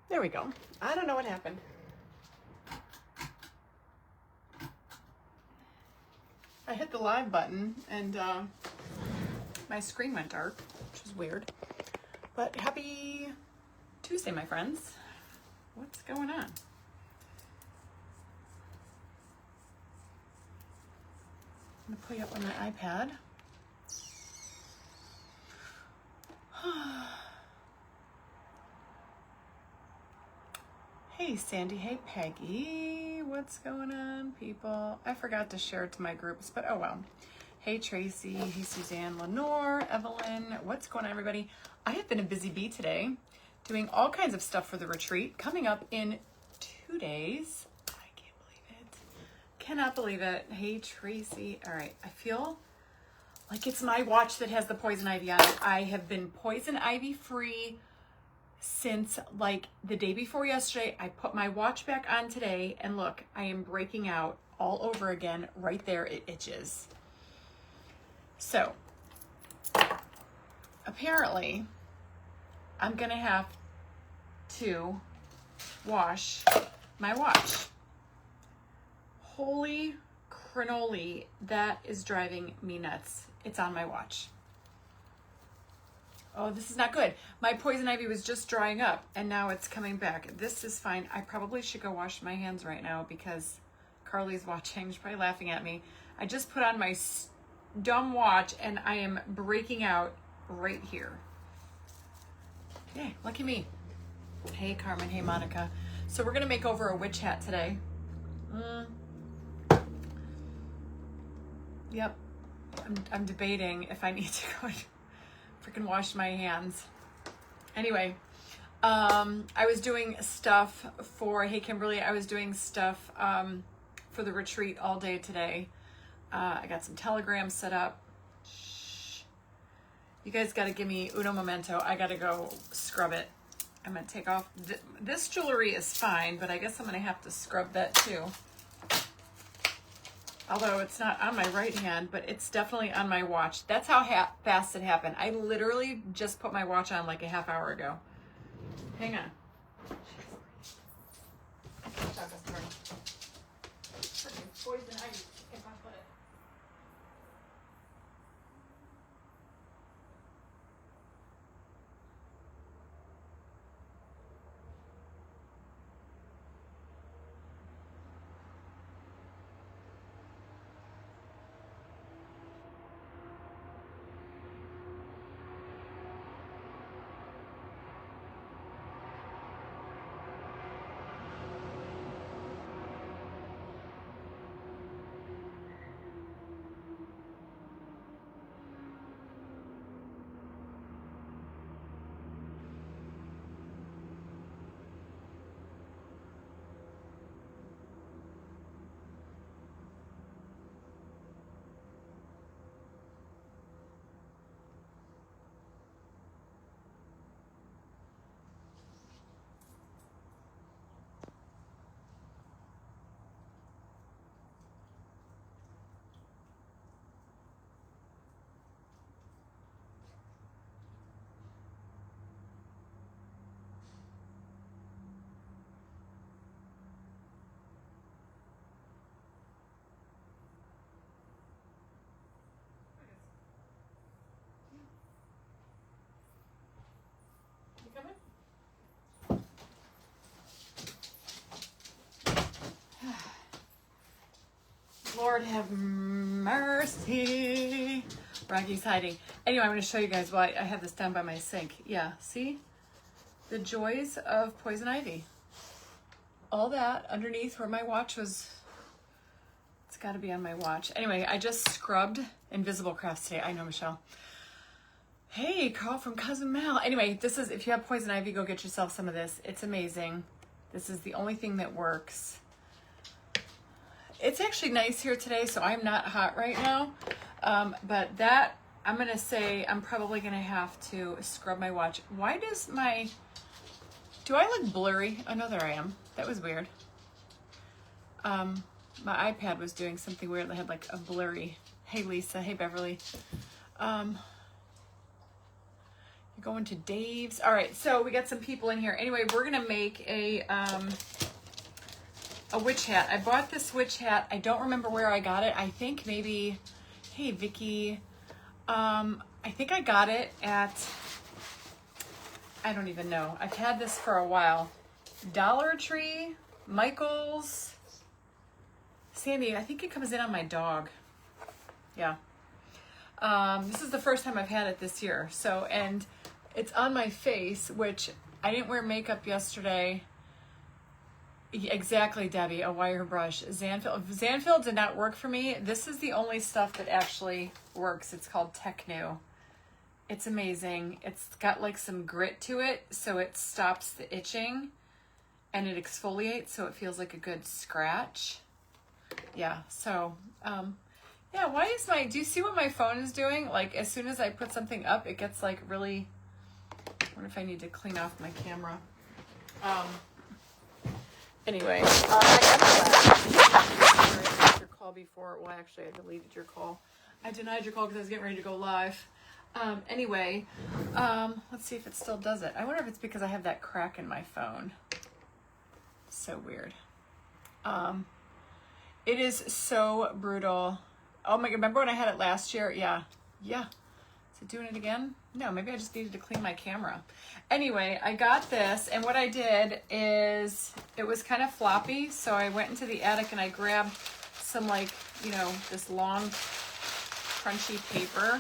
There we go. I don't know what happened. I hit the live button and my screen went dark, which is weird. But happy Tuesday, my friends. What's going on? I'm gonna pull you up on my iPad. Hey Sandy, hey Peggy, what's going on, people? I forgot to share it to my groups, but oh well. Hey Tracy, hey Suzanne, Lenore, Evelyn, what's going on, everybody? I have been a busy bee today, doing all kinds of stuff for the retreat, coming up in 2 days. I can't believe it. Cannot believe it. Hey Tracy. All right, I feel like it's my watch that has the poison ivy on it. I have been poison ivy free since like the day before yesterday. I put my watch back on today and look, I am breaking out all over again. Right there, it itches. So apparently I'm gonna have to wash my watch. Holy cannoli, that is driving me nuts. It's on my watch. Oh, this is not good. My poison ivy was just drying up and now it's coming back. This is fine. I probably should go wash my hands right now because Carly's watching. She's probably laughing at me. I just put on my dumb watch and I am breaking out right here. Yay, lucky me. Hey Carmen, hey Monica. So we're gonna make over a witch hat today. Yep, I'm debating if I need to go freaking wash my hands. Anyway, I was doing stuff for, hey Kimberly, I was doing stuff for the retreat all day today. I got some telegrams set up. Shh. You guys got to give me uno momento. I got to go scrub it. I'm going to take off. This jewelry is fine, but I guess I'm going to have to scrub that too. Although it's not on my right hand, but it's definitely on my watch. That's how fast it happened. I literally just put my watch on like a half hour ago. Hang on. Poison ivy. If I put it. Lord have mercy. Rocky's hiding. Anyway, I'm going to show you guys why I have this down by my sink. Yeah, see? The joys of poison ivy. All that underneath where my watch was. It's got to be on my watch. Anyway, I just scrubbed Invisible Crafts today. I know, Michelle. Hey, Carl from Cousin Mel. Anyway, this is, if you have poison ivy, go get yourself some of this. It's amazing. This is the only thing that works. It's actually nice here today, so I'm not hot right now. But that, I'm going to say, I'm probably going to have to scrub my watch. Why does do I look blurry? Oh, no, there I am. That was weird. My iPad was doing something weird. I had like a blurry. Hey, Lisa. Hey, Beverly. You Going to Dave's. All right, so we got some people in here. Anyway, we're gonna make a witch hat. I bought this witch hat. I don't remember where I got it. I think maybe, hey Vicky, I think I got it at, I don't even know. I've had this for a while. Dollar Tree, Michael's. Sandy, I think it comes in on my dog. Yeah. This is the first time I've had it this year. So, and it's on my face, which I didn't wear makeup yesterday. Exactly, Debbie, a wire brush. Zanfil did not work for me. This is the only stuff that actually works. It's called Temu. It's amazing. It's got like some grit to it, so it stops the itching, and it exfoliates, so it feels like a good scratch. Yeah, so, yeah, why is do you see what my phone is doing? Like, as soon as I put something up, it gets like really, I wonder if I need to clean off my camera. Anyway, I got your call before. Well, actually, I deleted your call. I denied your call because I was getting ready to go live. Anyway, let's see if it still does it. I wonder if it's because I have that crack in my phone. So weird. It is so brutal. Oh my God, remember when I had it last year? Yeah. Is it doing it again? No, maybe I just needed to clean my camera. Anyway, I got this, and what I did is, it was kind of floppy, so I went into the attic and I grabbed some, like, you know, this long, crunchy paper,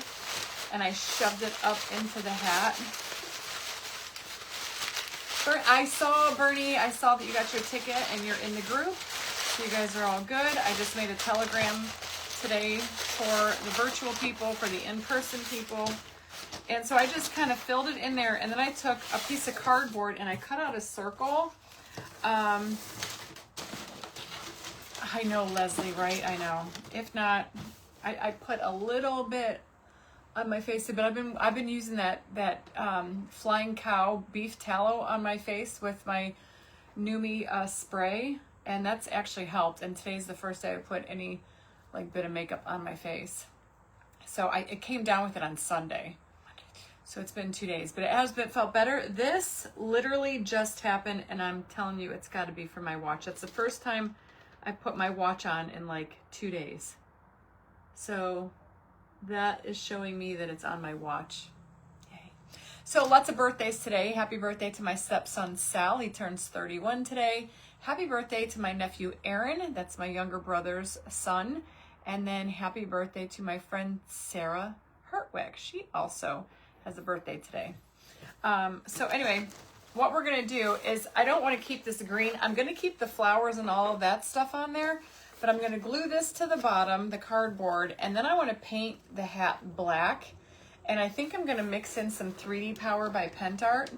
and I shoved it up into the hat. I saw, Bernie, I saw that you got your ticket and you're in the group. So you guys are all good. I just made a telegram today for the virtual people, for the in-person people. And so I just kind of filled it in there, and then I took a piece of cardboard and I cut out a circle. I know, Leslie, right? I know. If not, I put a little bit on my face, but I've been using that flying cow beef tallow on my face with my Numi spray, and that's actually helped. And today's the first day I put any like bit of makeup on my face. So it came down with it on Sunday. So it's been 2 days, but it has felt better. This literally just happened, and I'm telling you, it's got to be for my watch. That's the first time I put my watch on in like 2 days. So that is showing me that it's on my watch. Yay. So lots of birthdays today. Happy birthday to my stepson, Sal. He turns 31 today. Happy birthday to my nephew, Aaron. That's my younger brother's son. And then happy birthday to my friend, Sarah Hertwig. She also has a birthday today. So anyway, what we're going to do is, I don't want to keep this green. I'm going to keep the flowers and all of that stuff on there, but I'm going to glue this to the bottom, the cardboard, and then I want to paint the hat black. And I think I'm going to mix in some 3D Power by Pentart.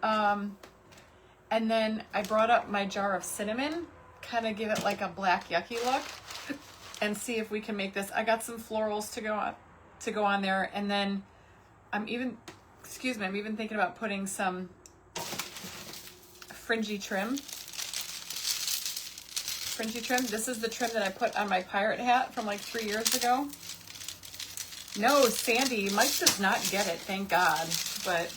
And then I brought up my jar of cinnamon, kind of give it like a black yucky look, and see if we can make this. I got some florals to go on there, and then I'm even thinking about putting some fringy trim. This is the trim that I put on my pirate hat from like 3 years ago. No, Sandy, Mike does not get it, thank God. But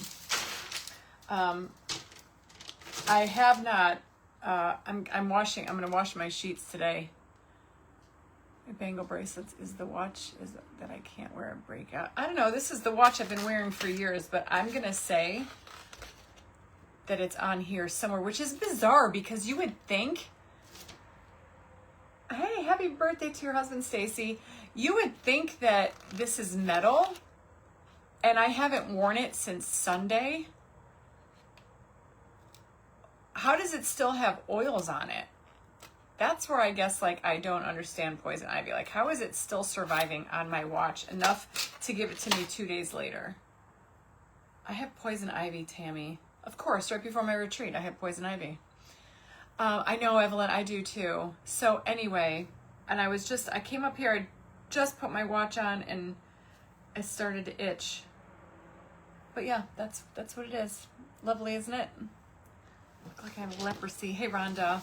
I have not. I'm going to wash my sheets today. My bangle bracelets is the watch that I can't wear a breakout. I don't know. This is the watch I've been wearing for years, but I'm going to say that it's on here somewhere, which is bizarre because you would think, hey, happy birthday to your husband, Stacy. You would think that this is metal, and I haven't worn it since Sunday. How does it still have oils on it? That's where I guess, like, I don't understand poison ivy. Like, how is it still surviving on my watch enough to give it to me 2 days later? I have poison ivy, Tammy. Of course, right before my retreat, I have poison ivy. I know, Evelyn, I do too. So anyway, and I came up here, I just put my watch on, and I started to itch. But yeah, that's what it is. Lovely, isn't it? Look like I have leprosy. Hey, Rhonda.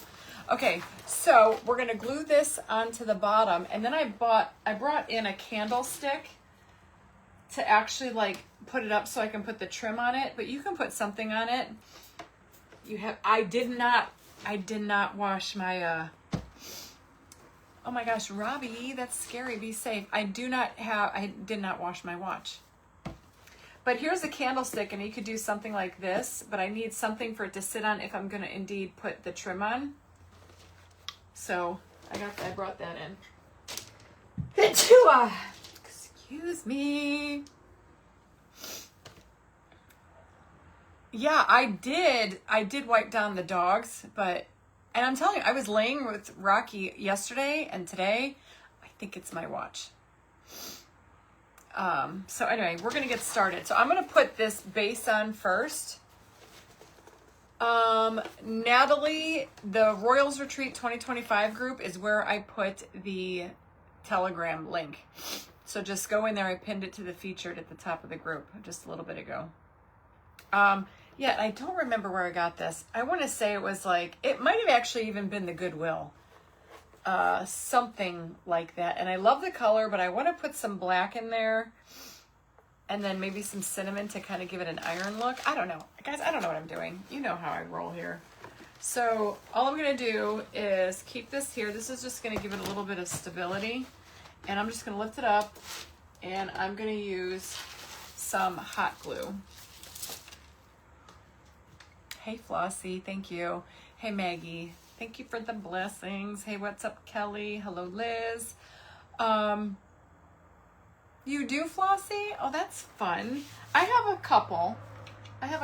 Okay, so we're gonna glue this onto the bottom, and then I brought in a candlestick, to actually like put it up so I can put the trim on it, but you can put something on it. I did not wash my, oh my gosh, Robbie, that's scary. Be safe. I did not wash my watch. But here's a candlestick, and you could do something like this, but I need something for it to sit on if I'm going to indeed put the trim on. So I brought that in. Excuse me. Yeah, I did wipe down the dogs, and I'm telling you, I was laying with Rocky yesterday and today. I think it's my watch. So anyway, we're going to get started. So I'm going to put this base on first. Natalie, the Royals Retreat 2025 group is where I put the Telegram link. So just go in there. I pinned it to the featured at the top of the group just a little bit ago. Yeah, I don't remember where I got this. I want to say it was like, it might have actually even been the Goodwill. Something like that. And I love the color, but I want to put some black in there. And then maybe some cinnamon to kind of give it an iron look. I don't know. Guys, I don't know what I'm doing. You know how I roll here. So all I'm going to do is keep this here. This is just going to give it a little bit of stability. And I'm just going to lift it up. And I'm going to use some hot glue. Hey, Flossie. Thank you. Hey, Maggie. Thank you for the blessings. Hey, what's up, Kelly? Hello, Liz. You do, Flossie? Oh, that's fun. I have a couple. I'm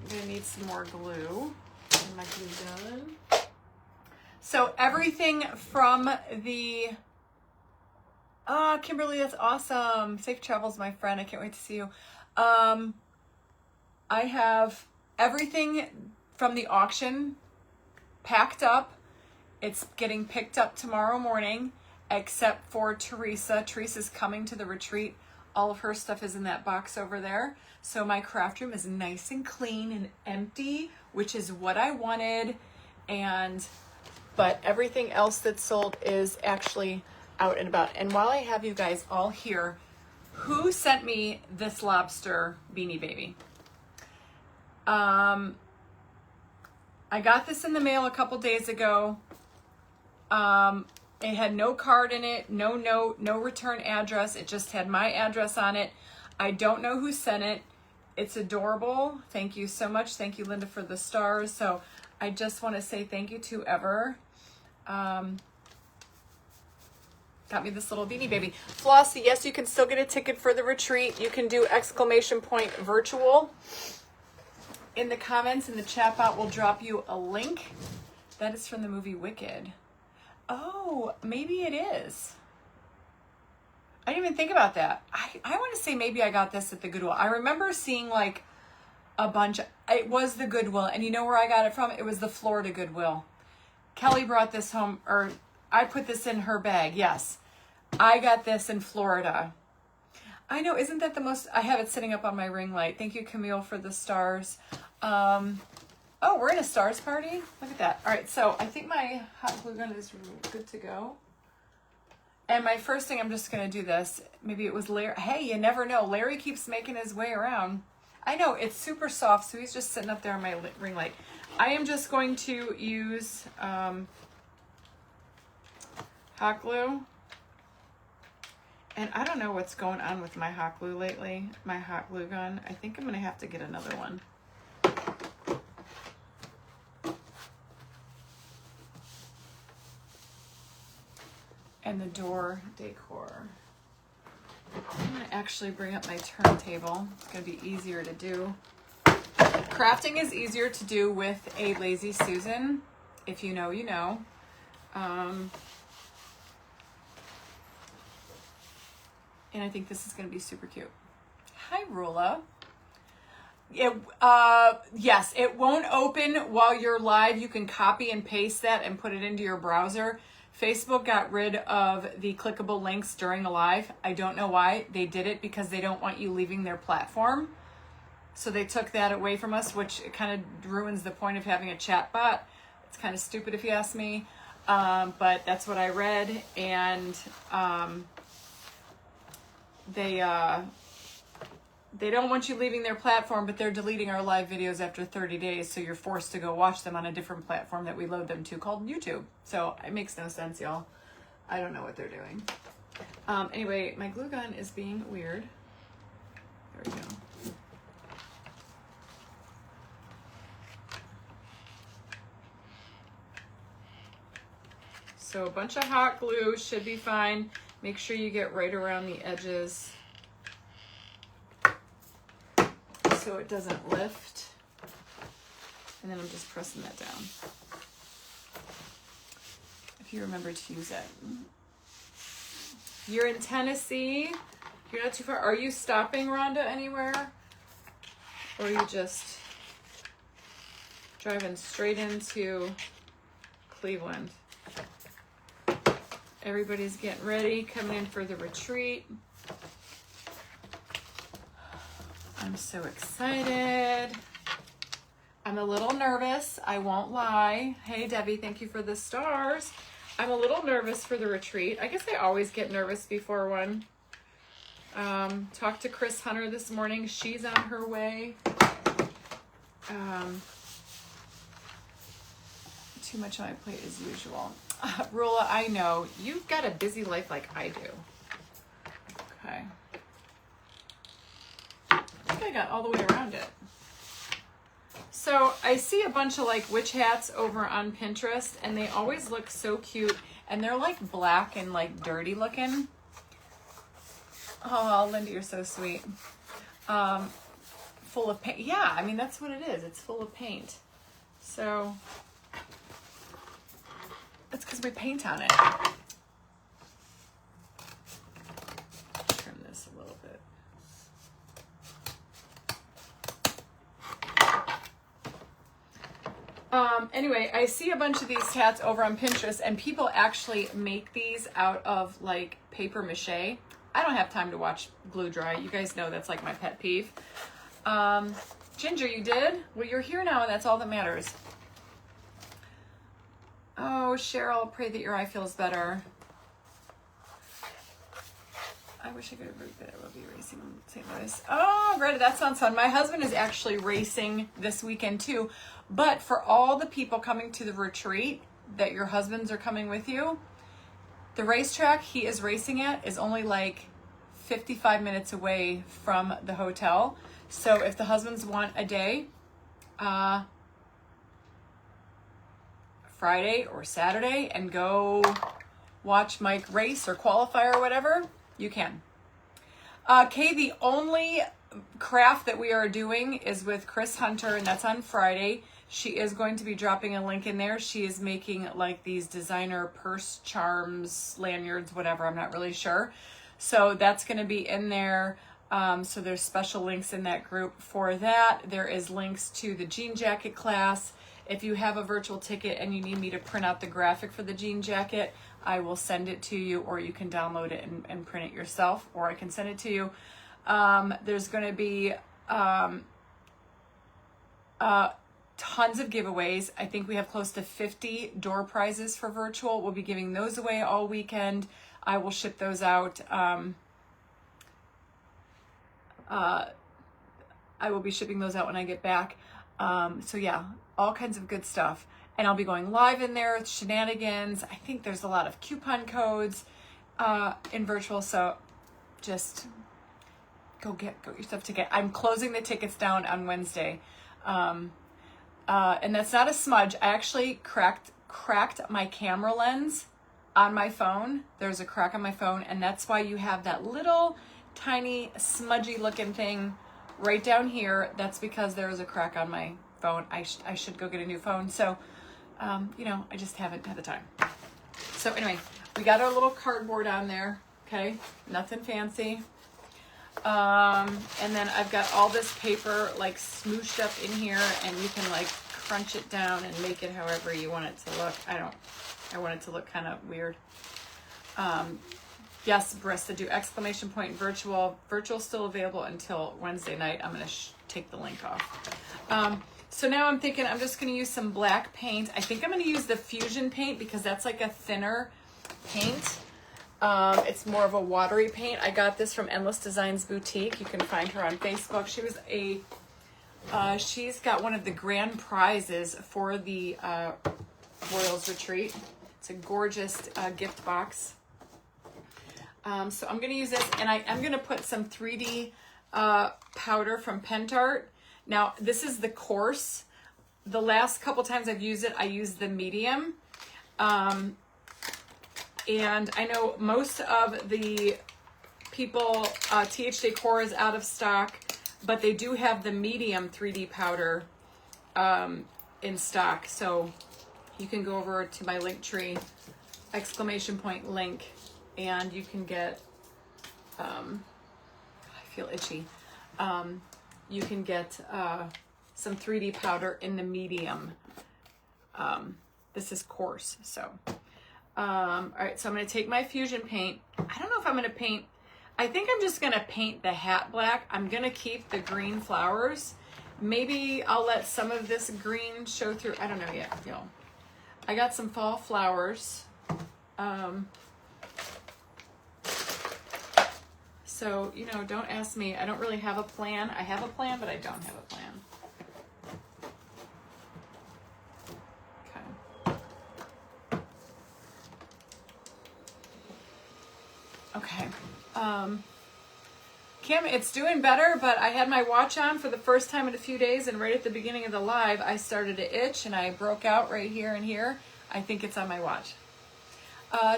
gonna need some more glue. Get my glue done. So everything from the... Kimberly, that's awesome. Safe travels, my friend. I can't wait to see you. I have everything from the auction packed up. It's getting picked up tomorrow morning, except for Teresa. Teresa's coming to the retreat. All of her stuff is in that box over there. So my craft room is nice and clean and empty, which is what I wanted. But everything else that's sold is actually out and about. And while I have you guys all here, who sent me this lobster Beanie Baby? I got this in the mail a couple days ago. It had no card in it, no note, no return address. It just had my address on it. I don't know who sent it. It's adorable. Thank you so much. Thank you, Linda, for the stars. So I just want to say thank you to whoever got me this little Beanie Baby. Flossie, yes, you can still get a ticket for the retreat. You can do !virtual. In the comments in the chat bot, we'll drop you a link. That is from the movie Wicked. Oh, maybe it is. I didn't even think about that. I want to say maybe I got this at the Goodwill. I remember seeing like a bunch. It was the Goodwill. And you know where I got it from? It was the Florida Goodwill. Kelly brought this home, or I put this in her bag. Yes. I got this in Florida. I know, isn't that the most, I have it sitting up on my ring light. Thank you, Camille, for the stars. Oh, we're in a stars party? Look at that. All right, so I think my hot glue gun is good to go. And my first thing, I'm just going to do this. Maybe it was Larry. Hey, you never know. Larry keeps making his way around. I know, it's super soft, so he's just sitting up there on my ring light. I am just going to use hot glue. And I don't know what's going on with my hot glue lately, my hot glue gun. I think I'm going to have to get another one. And the door decor. I'm going to actually bring up my turntable. It's going to be easier to do. Crafting is easier to do with a Lazy Susan. If you know, you know. And I think this is going to be super cute. Hi, Rula. Yes, it won't open while you're live. You can copy and paste that and put it into your browser. Facebook got rid of the clickable links during the live. I don't know why. They did it because they don't want you leaving their platform. So they took that away from us, which kind of ruins the point of having a chat bot. It's kind of stupid if you ask me. But that's what I read. And they don't want you leaving their platform, but they're deleting our live videos after 30 days, so you're forced to go watch them on a different platform that we load them to called YouTube. So it makes no sense, y'all. I don't know what they're doing. Anyway, my glue gun is being weird. There we go. So a bunch of hot glue should be fine. Make sure you get right around the edges so it doesn't lift. And then I'm just pressing that down. If you remember to use it. You're in Tennessee. You're not too far. Are you stopping, Rhonda, anywhere? Or are you just driving straight into Cleveland? Everybody's getting ready, coming in for the retreat. I'm so excited. I'm a little nervous, I won't lie. Hey, Debbie, thank you for the stars. I'm a little nervous for the retreat. I guess I always get nervous before one. Talked to Chris Hunter this morning. She's on her way. Too much on my plate as usual. Rula, I know. You've got a busy life like I do. Okay. I think I got all the way around it. So I see a bunch of like witch hats over on Pinterest, and they always look so cute, and they're like black and like dirty looking. Oh, Linda, you're so sweet. Full of paint. Yeah, I mean, that's what it is. It's full of paint. So that's because we paint on it. Trim this a little bit. Anyway, I see a bunch of these hats over on Pinterest, and people actually make these out of like paper mache. I don't have time to watch glue dry. You guys know that's like my pet peeve. Ginger, you did? Well, you're here now, and that's all that matters. Oh, Cheryl, pray that your eye feels better. I wish I could have that. I will be racing in St. Louis. Oh, Greta, that sounds fun. My husband is actually racing this weekend too. But for all the people coming to the retreat that your husbands are coming with you, the racetrack he is racing at is only like 55 minutes away from the hotel. So if the husbands want a day, Friday or Saturday, and go watch Mike race or qualify or whatever, you can. Kay, the only craft that we are doing is with Chris Hunter, and that's on Friday. She is going to be dropping a link in there. She is making like these designer purse charms, lanyards, whatever. I'm not really sure. So that's going to be in there. So there's special links in that group for that. There is links to the jean jacket class. If you have a virtual ticket and you need me to print out the graphic for the jean jacket, I will send it to you, or you can download it and print it yourself, or I can send it to you. There's going to be tons of giveaways. I think we have close to 50 door prizes for virtual. We'll be giving those away all weekend. I will ship those out. I will be shipping those out when I get back. So yeah, all kinds of good stuff. And I'll be going live in there with shenanigans. I think there's a lot of coupon codes in virtual. So just go get your stuff to get. I'm closing the tickets down on Wednesday. And that's not a smudge. I actually cracked my camera lens on my phone. There's a crack on my phone, and that's why you have that little tiny smudgy looking thing right down here. That's because there was a crack on my phone. I should go get a new phone. So, I just haven't had the time. So anyway, we got our little cardboard on there. Okay, nothing fancy. And then I've got all this paper like smooshed up in here, and you can like crunch it down and make it however you want it to look. I want it to look kind of weird. Yes, Brista, do exclamation point virtual. Virtual still available until Wednesday night. I'm going to take the link off. So now I'm thinking I'm just going to use some black paint. I think I'm going to use the Fusion paint because that's like a thinner paint. It's more of a watery paint. I got this from Endless Designs Boutique. You can find her on Facebook. She was she's got one of the grand prizes for the Royals Retreat. It's a gorgeous gift box. So I'm going to use this, and I'm going to put some 3D powder from Pentart. Now, this is the coarse. The last couple times I've used it, I used the medium. And I know most of the people, TH Decor is out of stock, but they do have the medium 3D powder in stock. So you can go over to my link tree, !link, and you can get, I feel itchy. You can get some 3D powder in the medium. This is coarse, so. All right, so I'm going to take my Fusion paint. I don't know if I'm going to paint. I think I'm just going to paint the hat black. I'm going to keep the green flowers. Maybe I'll let some of this green show through. I don't know yet. I got some fall flowers. So, don't ask me. I don't really have a plan. I have a plan, but I don't have a plan. Okay. Kim, it's doing better, but I had my watch on for the first time in a few days, and right at the beginning of the live, I started to itch, and I broke out right here and here. I think it's on my watch.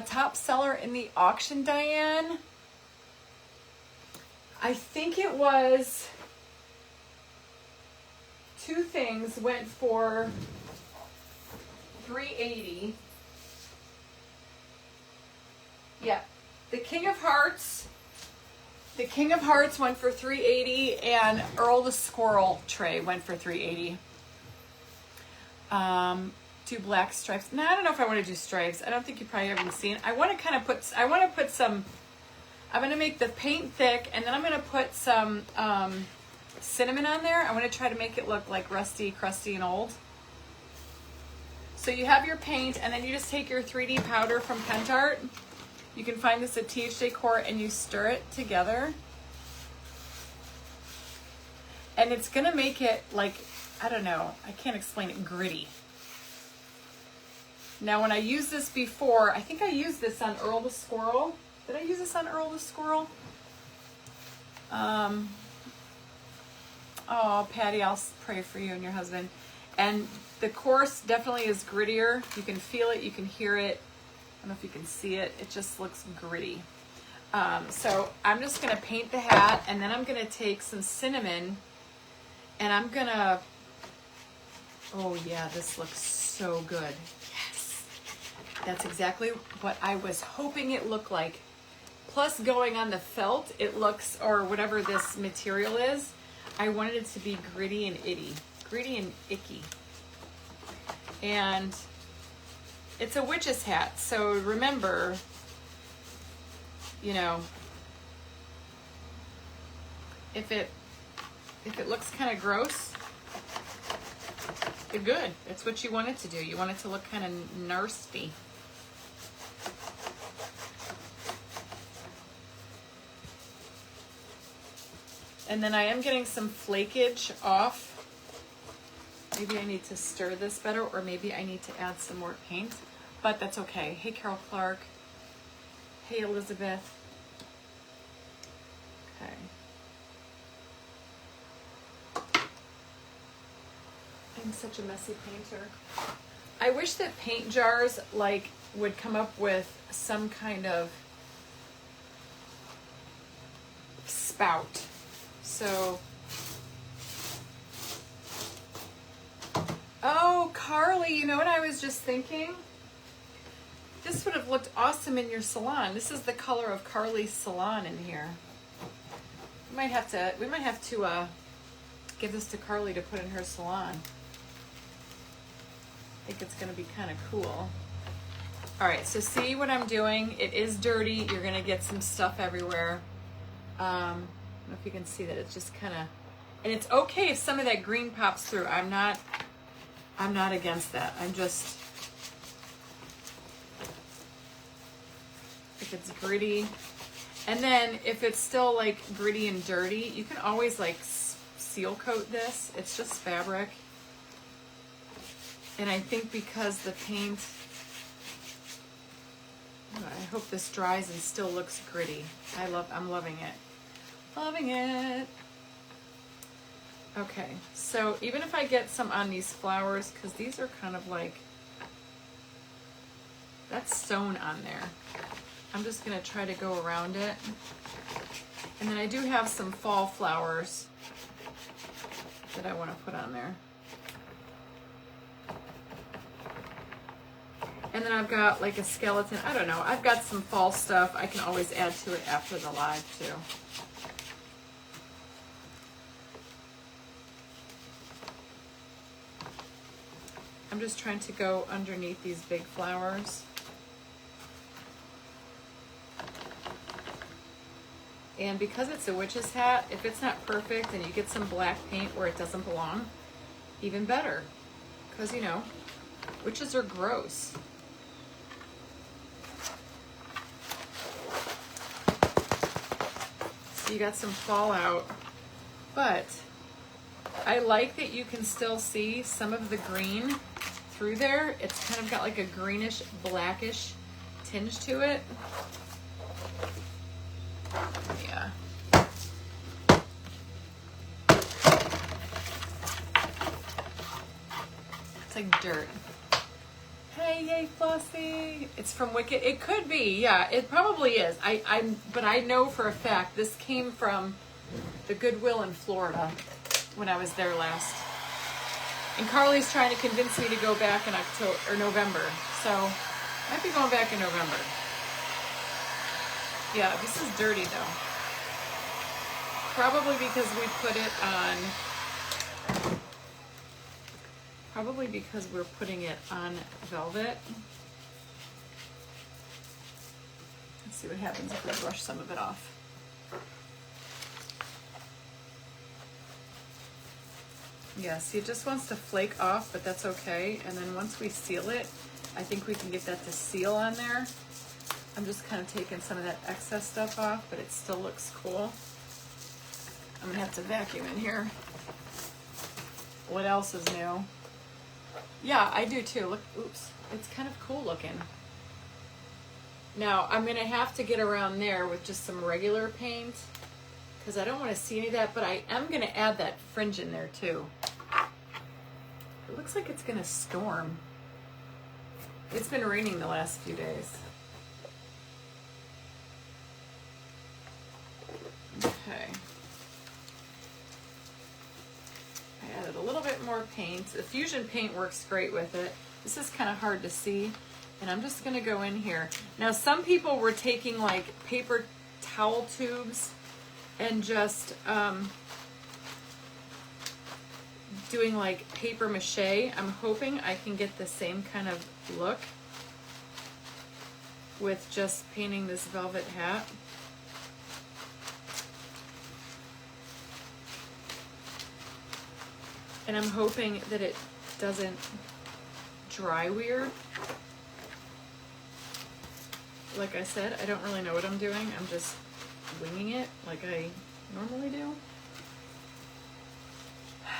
Top seller in the auction, Diane. I think it was two things went for $380. Yeah. The King of Hearts went for $380, and Earl the Squirrel tray went for $380. Do black stripes. No, I don't know if I want to do stripes. I don't think you probably haven't seen. I want to put some. I'm going to make the paint thick, and then I'm going to put some cinnamon on there. I want to try to make it look like rusty, crusty, and old. So you have your paint, and then you just take your 3D powder from Pentart. You can find this at TH Decor, and you stir it together. And it's going to make it like, I don't know, I can't explain it, gritty. Now, when I used this before, I think I used this on Earl the Squirrel. Did I use this on Earl the Squirrel? Oh, Patty, I'll pray for you and your husband. And the coarse definitely is grittier. You can feel it, you can hear it. I don't know if you can see it. It just looks gritty. So I'm just going to paint the hat, and then I'm going to take some cinnamon, and I'm going to, oh yeah, this looks so good. Yes. That's exactly what I was hoping it looked like. Plus, going on the felt, it looks, or whatever this material is, I wanted it to be gritty and itty. Gritty and icky. And it's a witch's hat, so remember, if it looks kind of gross, it's good. That's what you want it to do. You want it to look kind of nasty. And then I am getting some flakage off. Maybe I need to stir this better, or maybe I need to add some more paint, but that's okay. Hey, Carol Clark. Hey, Elizabeth. Okay. I'm such a messy painter. I wish that paint jars would come up with some kind of spout. So, oh, Carly, you know what I was just thinking? This would have looked awesome in your salon. This is the color of Carly's salon in here. We might have to give this to Carly to put in her salon. I think it's gonna be kind of cool. All right, so see what I'm doing? It is dirty. You're gonna get some stuff everywhere. I don't know if you can see that. It's just kind of, and it's okay if some of that green pops through. I'm not against that. I'm just, if it's gritty. And then if it's still like gritty and dirty, you can always like seal coat this. It's just fabric. And I think because the paint, I hope this dries and still looks gritty. I'm loving it. Loving it. Okay, so even if I get some on these flowers, because these are kind of like, that's sewn on there. I'm just gonna try to go around it. And then I do have some fall flowers that I wanna put on there. And then I've got like a skeleton, I don't know, I've got some fall stuff. I can always add to it after the live too. I'm just trying to go underneath these big flowers. And because it's a witch's hat, if it's not perfect and you get some black paint where it doesn't belong, even better. Because, you know, witches are gross. So you got some fallout, but I like that you can still see some of the green through there. It's kind of got like a greenish, blackish tinge to it. Yeah. It's like dirt. Hey, yay, Flossie. It's from Wicked. It could be, yeah, it probably is. But I know for a fact this came from the Goodwill in Florida when I was there last. And Carly's trying to convince me to go back in October or November. So I might be going back in November. Yeah, this is dirty though. Probably because we put it on, probably because we're putting it on velvet. Let's see what happens if we brush some of it off. Yeah, see, it just wants to flake off, but that's okay. And then once we seal it, I think we can get that to seal on there. I'm just kind of taking some of that excess stuff off, but it still looks cool. I'm gonna have to vacuum in here. What else is new? Yeah, I do too. Look, oops, it's kind of cool looking. Now, I'm gonna have to get around there with just some regular paint because I don't want to see any of that, but I am gonna add that fringe in there too. It looks like it's gonna storm. It's been raining the last few days. Okay. I added a little bit more paint. The Fusion paint works great with it. This is kind of hard to see. And I'm just gonna go in here. Now some people were taking like paper towel tubes and just doing like paper mache. I'm hoping I can get the same kind of look with just painting this velvet hat. And I'm hoping that it doesn't dry weird. Like I said, I don't really know what I'm doing. I'm just winging it like I normally do.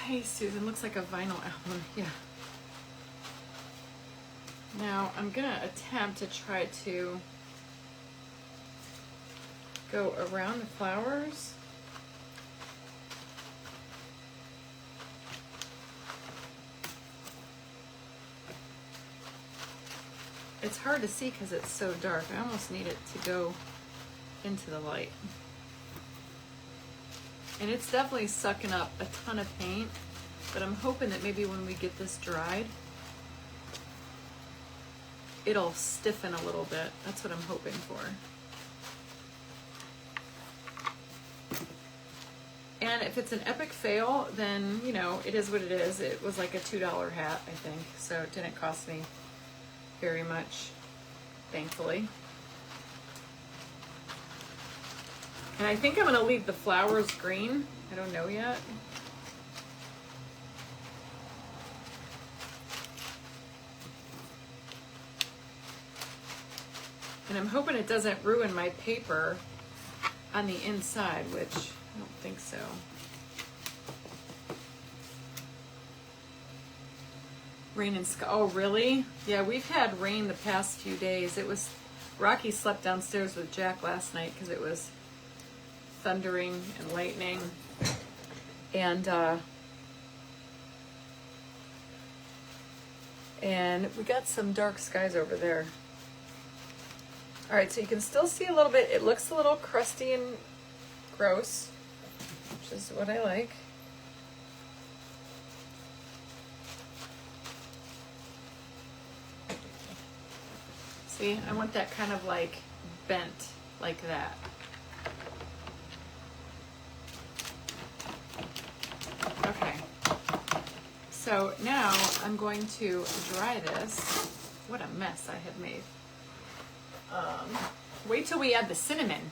Hey, Susan, looks like a vinyl album. Yeah. Now, I'm gonna attempt to try to go around the flowers. It's hard to see because it's so dark. I almost need it to go into the light. And it's definitely sucking up a ton of paint, but I'm hoping that maybe when we get this dried, it'll stiffen a little bit. That's what I'm hoping for. And if it's an epic fail, then, you know, it is what it is. It was like a $2 hat, I think, so it didn't cost me very much, thankfully. And I think I'm gonna leave the flowers green. I don't know yet. And I'm hoping it doesn't ruin my paper on the inside, which I don't think so. Rain and sky. Oh, really? Yeah, we've had rain the past few days. It was, Rocky slept downstairs with Jack last night because it was thundering and lightning. And we got some dark skies over there. All right, so you can still see a little bit. It looks a little crusty and gross, which is what I like. See, I want that kind of like bent like that. Okay. So now I'm going to dry this. What a mess I have made. Wait till we add the cinnamon.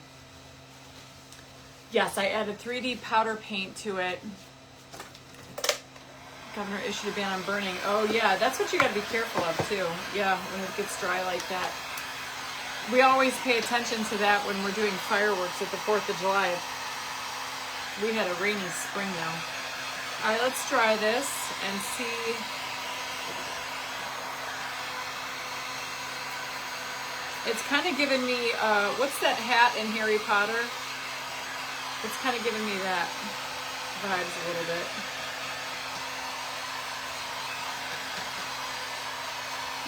Yes, I added 3D powder paint to it. Governor issued a ban on burning. Oh yeah, that's what you gotta be careful of too. Yeah, when it gets dry like that. We always pay attention to that when we're doing fireworks at the 4th of July. We had a rainy spring though. All right, let's try this and see. It's kind of giving me, what's that hat in Harry Potter? It's kind of giving me that vibes a little bit.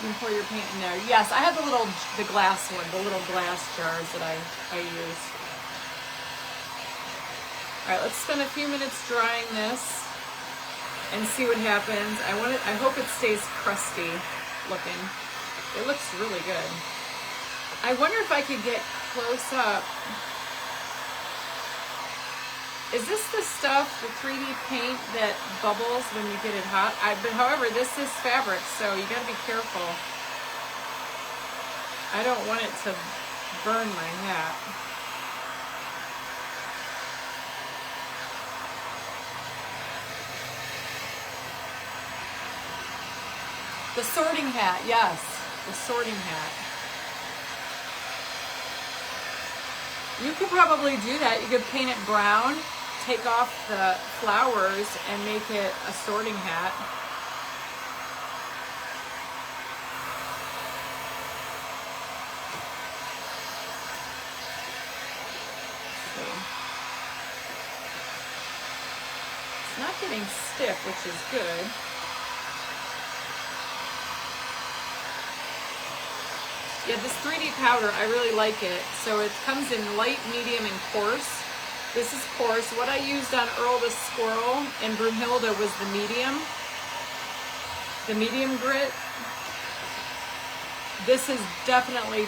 You can pour your paint in there. Yes, I have the glass one, the little glass jars that I use. All right, let's spend a few minutes drying this and see what happens. I hope it stays crusty looking. It looks really good. I wonder if I could get close up. Is this the stuff, the 3D paint that bubbles when you get it hot? But however, this is fabric, so you gotta be careful. I don't want it to burn my hat. The sorting hat, yes, the sorting hat. You could probably do that. You could paint it brown, take off the flowers, and make it a sorting hat. It's not getting stiff, which is good. Yeah, this 3D powder, I really like it. So it comes in light, medium, and coarse. This is coarse. What I used on Earl the Squirrel and Broomhilda was the medium grit. This is definitely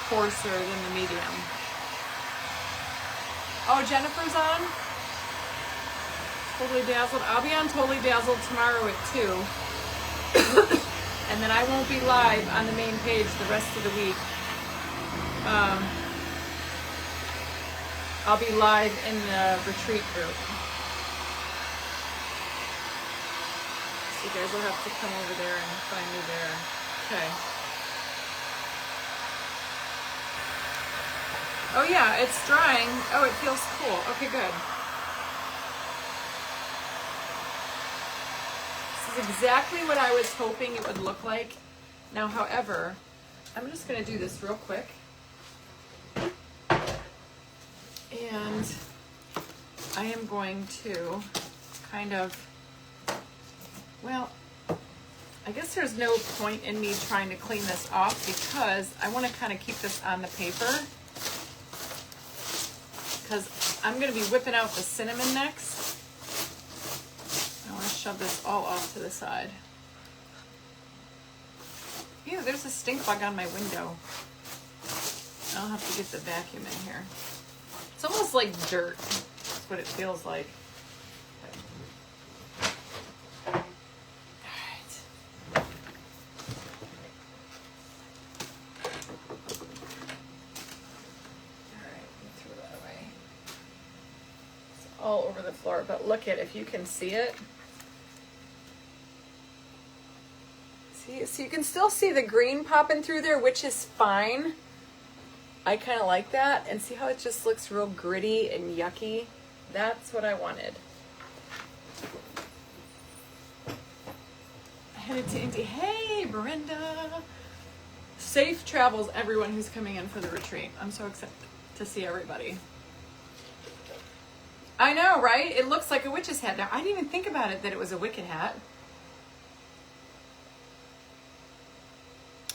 coarser than the medium. Oh, Jennifer's on? Totally Dazzled. I'll be on Totally Dazzled tomorrow at 2. And then I won't be live on the main page the rest of the week. I'll be live in the retreat group. So you guys will have to come over there and find me there. Okay. Oh yeah, it's drying. Oh, it feels cool. Okay, good. This is exactly what I was hoping it would look like. Now, however, I'm just going to do this real quick. And I am going to kind of, well, I guess there's no point in me trying to clean this off because I want to kind of keep this on the paper because I'm going to be whipping out the cinnamon next. I want to shove this all off to the side. Ew, there's a stink bug on my window. I'll have to get the vacuum in here. It's almost like dirt. That's what it feels like. All right. Throw that away. It's all over the floor, but look at, if you can see it. See, so you can still see the green popping through there, which is fine. I kind of like that. And see how it just looks real gritty and yucky? That's what I wanted. Headed to Indy. Hey, Brenda. Safe travels, everyone who's coming in for the retreat. I'm so excited to see everybody. I know, right? It looks like a witch's hat now. I didn't even think about it that it was a wicked hat.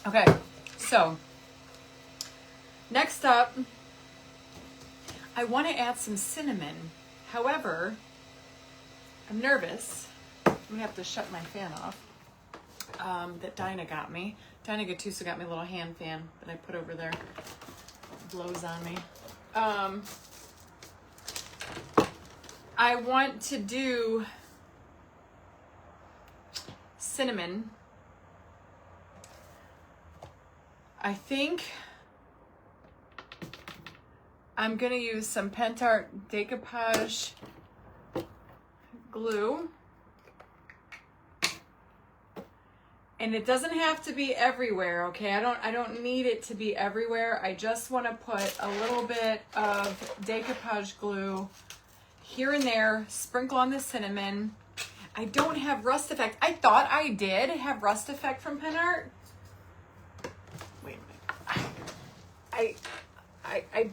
Okay, so next up, I want to add some cinnamon. However, I'm nervous. I'm gonna have to shut my fan off. That Dinah got me. Dinah Gattuso got me a little hand fan that I put over there. It blows on me. I want to do cinnamon. I think I'm gonna use some Pentart decoupage glue. And it doesn't have to be everywhere, okay? I don't need it to be everywhere. I just want to put a little bit of decoupage glue here and there, sprinkle on the cinnamon. I don't have Rust Effect. I thought I did have Rust Effect from Pentart. Wait a minute. I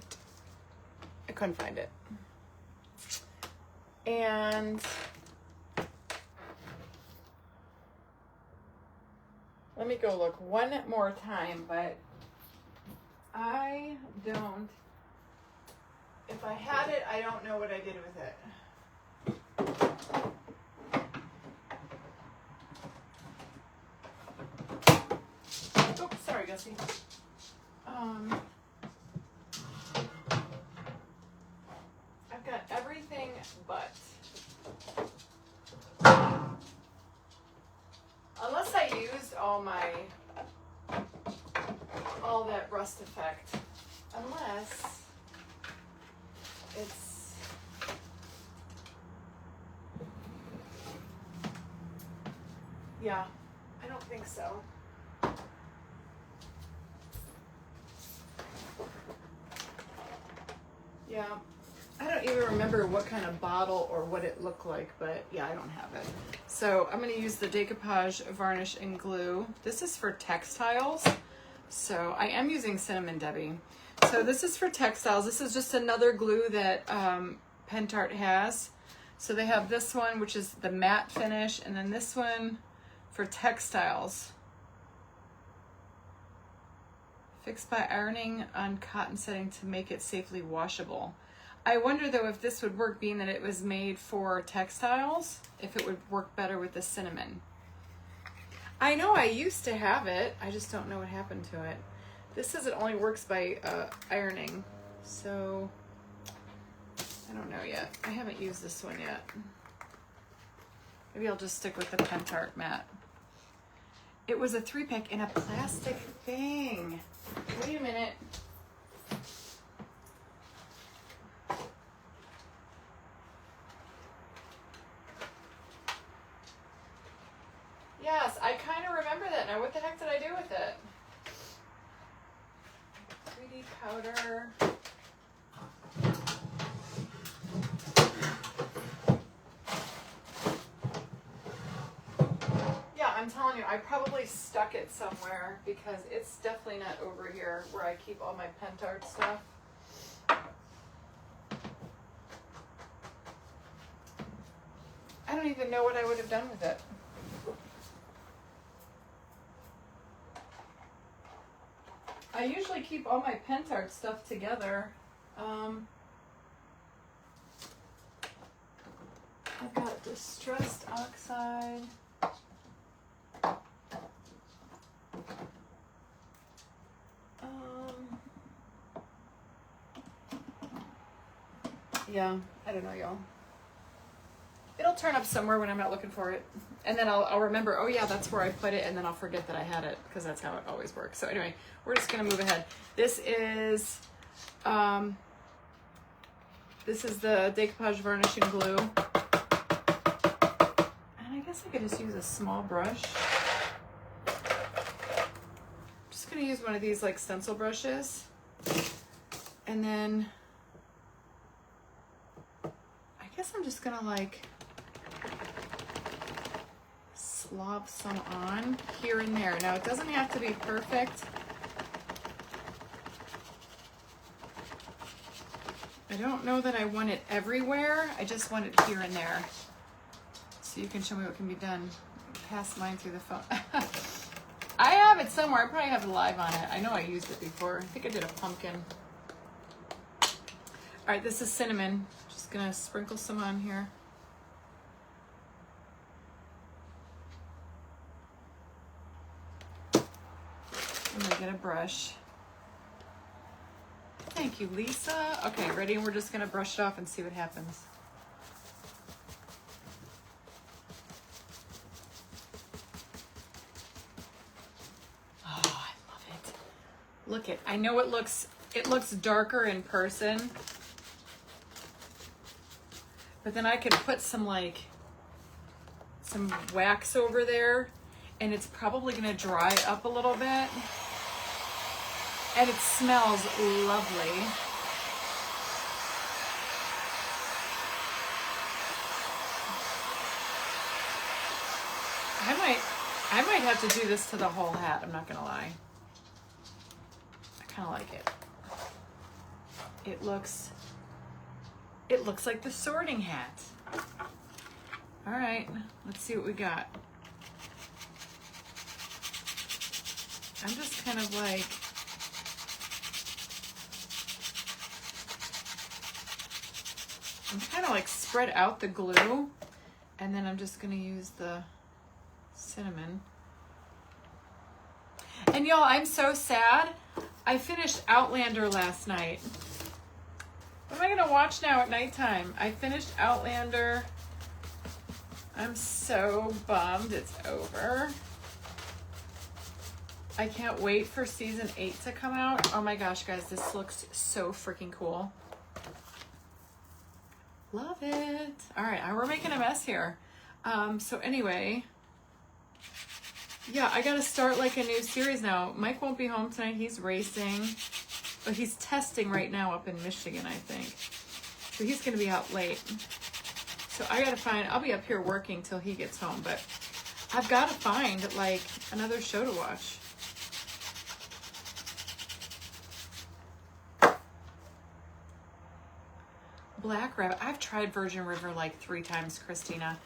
couldn't find it. And let me go look one more time, but I don't, if I had it, I don't know what I did with it. Oh, sorry, Gussie. I've got everything but. Unless I used all that Rust Effect. Unless it's, yeah, I don't think so. Yeah, I don't even remember what kind of bottle or what it looked like, but yeah, I don't have it. So I'm going to use the decoupage varnish and glue. This is for textiles. So I am using Cinnamon Debbie. So this is for textiles. This is just another glue that Pentart has. So they have this one, which is the matte finish, and then this one for textiles. Fixed by ironing on cotton setting to make it safely washable. I wonder though if this would work, being that it was made for textiles, if it would work better with the cinnamon. I know I used to have it, I just don't know what happened to it. This says it only works by ironing, so I don't know yet. I haven't used this one yet. Maybe I'll just stick with the Pentart matte. It was a 3-pack in a plastic thing. Wait a minute. Yes, I kind of remember that now. What the heck did I do with it? 3D powder. Yeah, I'm telling you, I probably stuck it somewhere because it's definitely not over here where I keep all my Pentart stuff. I don't even know what I would have done with it. I usually keep all my Pentart stuff together. I've got Distressed Oxide. Yeah, I don't know, y'all. It'll turn up somewhere when I'm not looking for it. And then I'll remember, oh yeah, that's where I put it, and then I'll forget that I had it, because that's how it always works. So anyway, we're just gonna move ahead. This is the decoupage varnishing glue. And I guess I could just use a small brush. I'm just gonna use one of these like stencil brushes. And then I guess I'm just gonna like slob some on here and there. Now it doesn't have to be perfect. I don't know that I want it everywhere. I just want it here and there. So you can show me what can be done. Pass mine through the phone. I have it somewhere. I probably have it live on it. I know I used it before. I think I did a pumpkin. All right, this is cinnamon. Just gonna sprinkle some on here. I'm gonna get a brush. Thank you, Lisa. Okay, ready? We're just gonna brush it off and see what happens. Oh, I love it. Look it. I know it looks darker in person, but then I could put some wax over there, and it's probably gonna dry up a little bit. And it smells lovely. I might have to do this to the whole hat, I'm not gonna lie. I kinda like it. It looks like the sorting hat. All right, let's see what we got. I'm just kind of like, I'm kind of like spread out the glue, and then I'm just gonna use the cinnamon. And y'all, I'm so sad. I finished Outlander last night. What am I gonna watch now at nighttime? I finished Outlander. I'm so bummed it's over. I can't wait for season 8 to come out. Oh my gosh, guys, this looks so freaking cool. Love it. All right, we're making a mess here. So anyway, yeah, I gotta start like a new series now. Mike won't be home tonight. He's racing, but he's testing right now up in Michigan, I think. So he's gonna be out late. So I gotta find, I'll be up here working till he gets home, but I've gotta find like another show to watch. Black Rabbit. I've tried Virgin River like 3 times, Christina.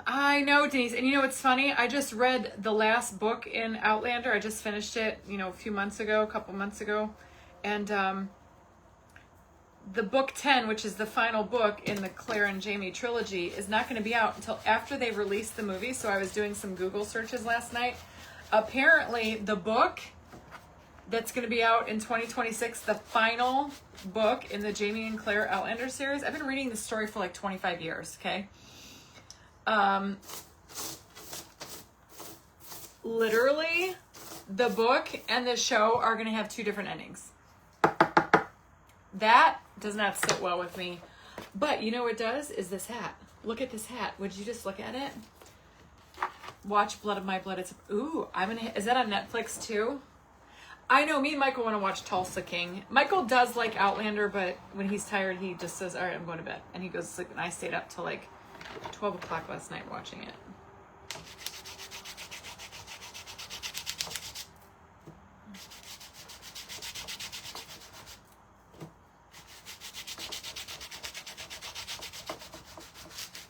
I know, Denise. And you know what's funny? I just read the last book in Outlander. I just finished it, you know, a couple months ago. And the book 10, which is the final book in the Claire and Jamie trilogy, is not going to be out until after they release the movie. So I was doing some Google searches last night. Apparently, the book that's going to be out in 2026, the final book in the Jamie and Claire Outlander series. I've been reading this story for like 25 years, okay? Literally, the book and the show are going to have 2 different endings. That does not sit well with me. But you know what does? Is this hat. Look at this hat. Would you just look at it? Watch Blood of My Blood. It's, ooh, is that on Netflix too? I know, me and Michael want to watch Tulsa King. Michael does like Outlander, but when he's tired, he just says, all right, I'm going to bed. And he goes to sleep, and I stayed up till like 12 o'clock last night watching it.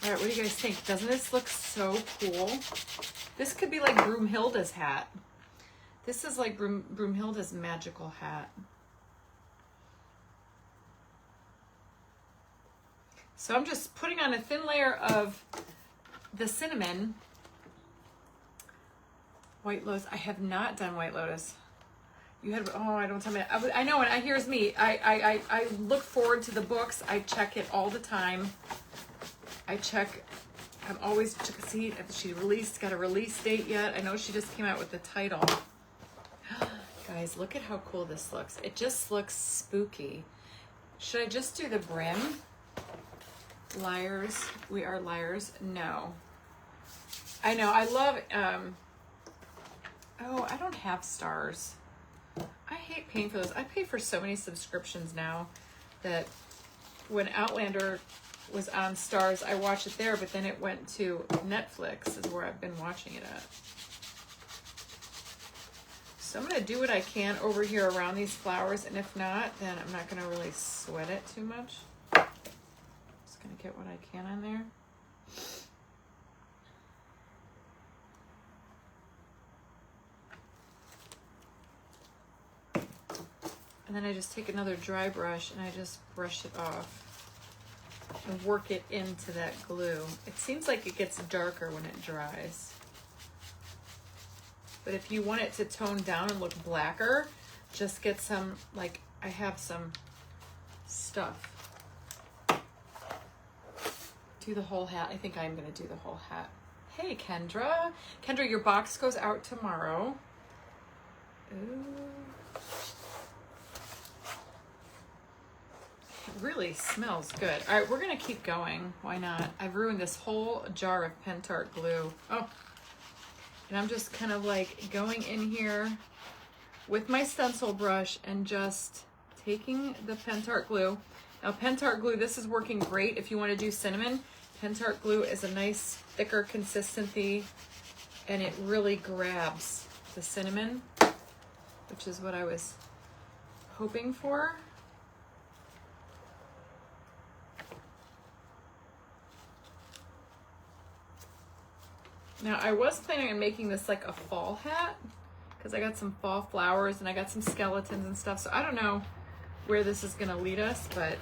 All right, what do you guys think? Doesn't this look so cool? This could be like Broomhilda's hat. This is like Broomhilda's magical hat. So I'm just putting on a thin layer of the cinnamon. White Lotus. I have not done White Lotus. You had, oh, I don't tell me. I know, and here's me. I look forward to the books. I check it all the time. I'm always check to see if she got a release date yet. I know she just came out with the title. Guys, look at how cool this looks. It just looks spooky. Should I just do the brim? Liars. We are liars. No. I know. I love, oh, I don't have stars. I hate paying for those. I pay for so many subscriptions now that when Outlander was on Stars, I watched it there, but then it went to Netflix is where I've been watching it at. So I'm going to do what I can over here around these flowers, and if not, then I'm not going to really sweat it too much. Just going to get what I can on there. And then I just take another dry brush and I just brush it off and work it into that glue. It seems like it gets darker when it dries. But if you want it to tone down and look blacker, just get some, like I have some stuff. Do the whole hat. I think I'm going to do the whole hat. Hey, Kendra. Kendra, your box goes out tomorrow. Ooh. It really smells good. All right, we're going to keep going. Why not? I've ruined this whole jar of Pentart glue. Oh. And I'm just kind of like going in here with my stencil brush and just taking the Pentart glue. Now, Pentart glue, this is working great if you want to do cinnamon. Pentart glue is a nice, thicker consistency, and it really grabs the cinnamon, which is what I was hoping for. Now, I was planning on making this like a fall hat because I got some fall flowers and I got some skeletons and stuff. So I don't know where this is going to lead us, but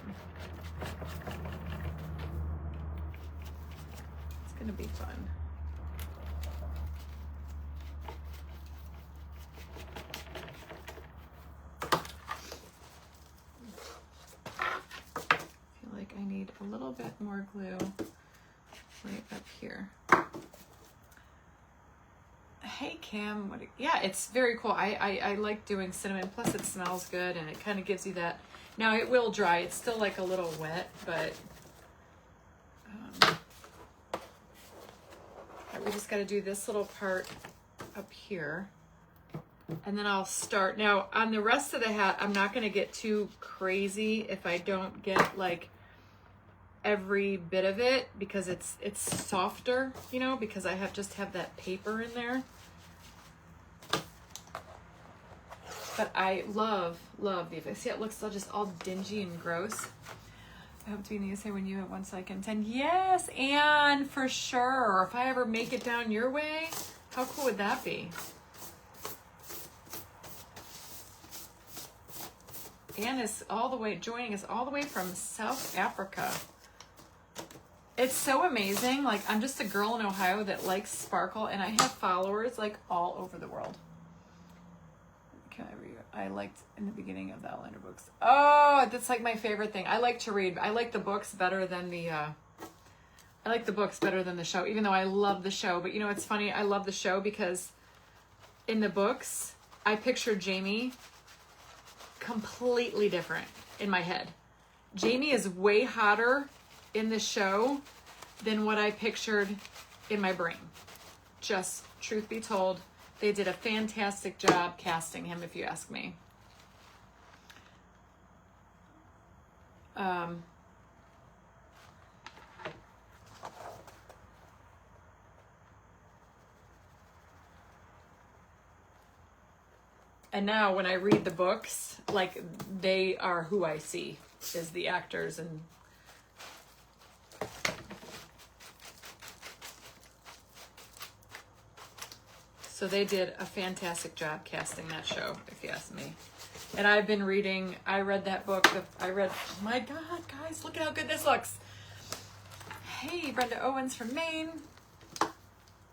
it's going to be fun. I feel like I need a little bit more glue right up here. Hey Kim, yeah, it's very cool. I like doing cinnamon, plus it smells good and it kind of gives you that. Now it will dry, it's still like a little wet, but we just got to do this little part up here, and then I'll start. Now on the rest of the hat, I'm not going to get too crazy if I don't get like every bit of it, because it's softer, you know, because I just have that paper in there. But I love the effects. See, it looks just all dingy and gross. I hope to be in the USA when you have 1 second 10. Yes, and for sure. If I ever make it down your way, how cool would that be? Anne is all the way joining us all the way from South Africa. It's so amazing. Like, I'm just a girl in Ohio that likes sparkle, and I have followers like all over the world. Can I read? I liked in the beginning of the Outlander books. Oh, that's like my favorite thing. I like to read. I like the books better than the show, even though I love the show. But you know, it's funny. I love the show because in the books, I pictured Jamie completely different in my head. Jamie is way hotter in the show than what I pictured in my brain. Just truth be told, they did a fantastic job casting him, if you ask me. And now when I read the books, like, they are who I see as the actors. And so they did a fantastic job casting that show, if you ask me. And I've been reading, I read that book. Oh my God, guys, look at how good this looks. Hey, Brenda Owens from Maine.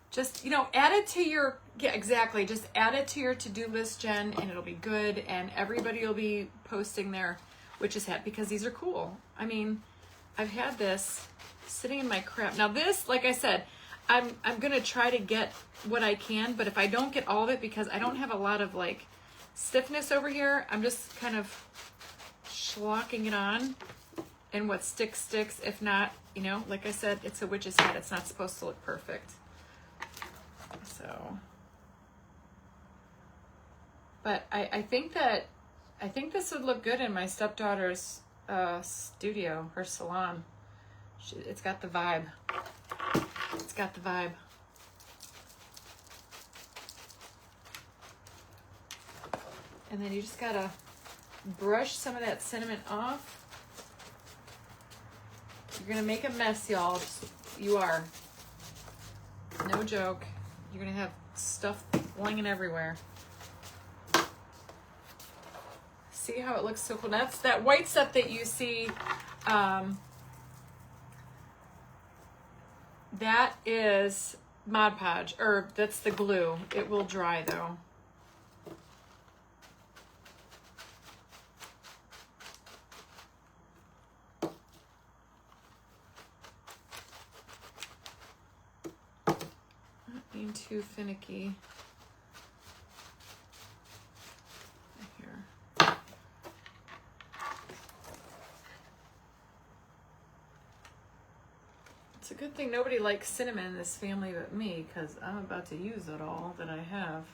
Just, you know, add it to your, yeah, exactly. Just add it to your to-do list, Jen, and it'll be good. And everybody will be posting their witch's hat because these are cool. I mean, I've had this sitting in my crap. Now this, like I said, I'm going to try to get what I can, but if I don't get all of it because I don't have a lot of like stiffness over here, I'm just kind of schlocking it on, and what sticks. If not, you know, like I said, it's a witch's hat. It's not supposed to look perfect. So, but I think that I think this would look good in my stepdaughter's studio, her salon. It's got the vibe. It's got the vibe. And then you just gotta brush some of that cinnamon off. You're gonna make a mess, y'all. You are. No joke. You're gonna have stuff flinging everywhere. See how it looks so cool? That's that white stuff that you see. That is Mod Podge, or that's the glue. It will dry though. Not being too finicky. It's a good thing nobody likes cinnamon in this family but me, because I'm about to use it all that I have.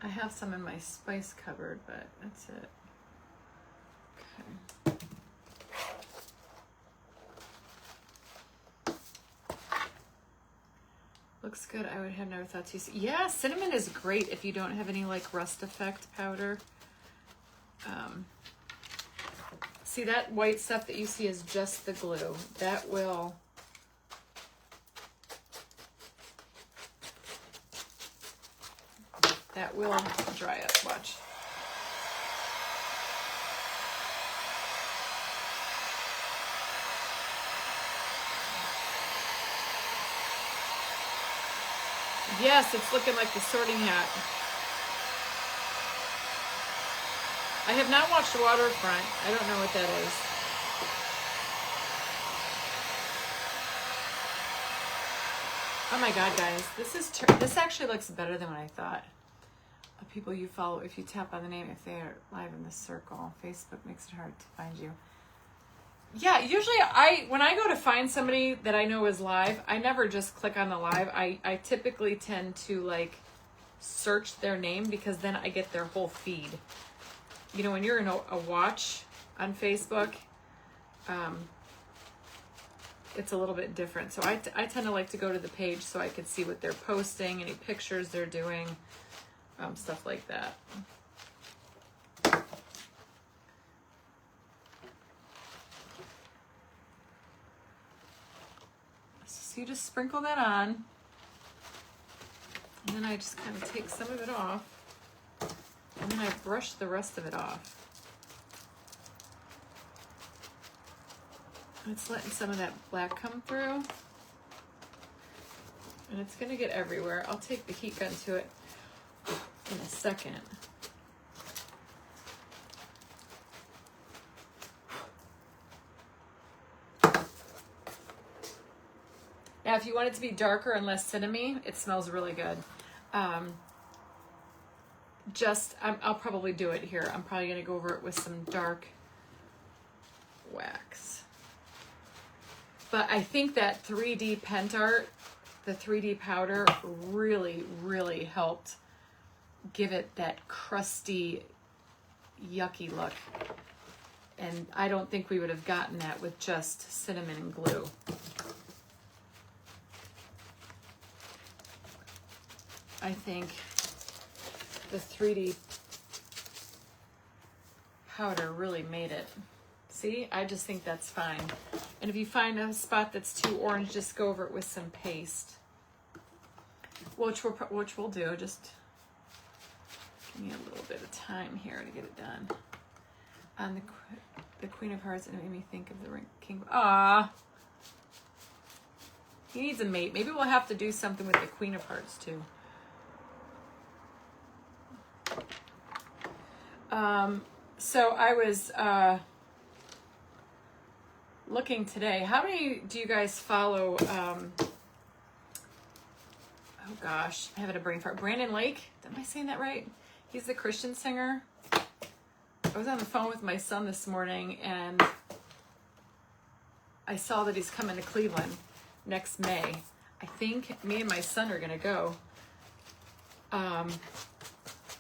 I have some in my spice cupboard, but that's it. Okay. Looks good. I would have never thought to use it. Yeah, cinnamon is great if you don't have any like rust effect powder. See, that white stuff that you see is just the glue. That will dry up. Watch. Yes, it's looking like the Sorting Hat. I have not watched Waterfront. I don't know what that is. Oh my God, guys. This actually looks better than what I thought. The people you follow, if you tap on the name, if they are live in the circle, Facebook makes it hard to find you. Yeah, usually when I go to find somebody that I know is live, I never just click on the live. I typically tend to like search their name because then I get their whole feed. You know, when you're in a watch on Facebook, it's a little bit different. So I tend to like to go to the page so I can see what they're posting, any pictures they're doing, stuff like that. So you just sprinkle that on, and then I just kind of take some of it off. And then I brush the rest of it off. And it's letting some of that black come through. And it's gonna get everywhere. I'll take the heat gun to it in a second. Now, if you want it to be darker and less cinnamony, it smells really good. I'll probably do it here. I'm probably going to go over it with some dark wax. But I think that 3D Pent Art, the 3D powder, really, really helped give it that crusty, yucky look. And I don't think we would have gotten that with just cinnamon and glue. I think the 3D powder really made it. See, I just think that's fine. And if you find a spot that's too orange, just go over it with some paste, which we'll do. Just give me a little bit of time here to get it done. On the Queen of Hearts, and it made me think of the King. Ah, he needs a mate. Maybe we'll have to do something with the Queen of Hearts too. So I was looking today. How many do you guys follow? Oh gosh, I have a brain fart. Brandon Lake. Am I saying that right? He's the Christian singer. I was on the phone with my son this morning, and I saw that he's coming to Cleveland next May. I think me and my son are gonna go.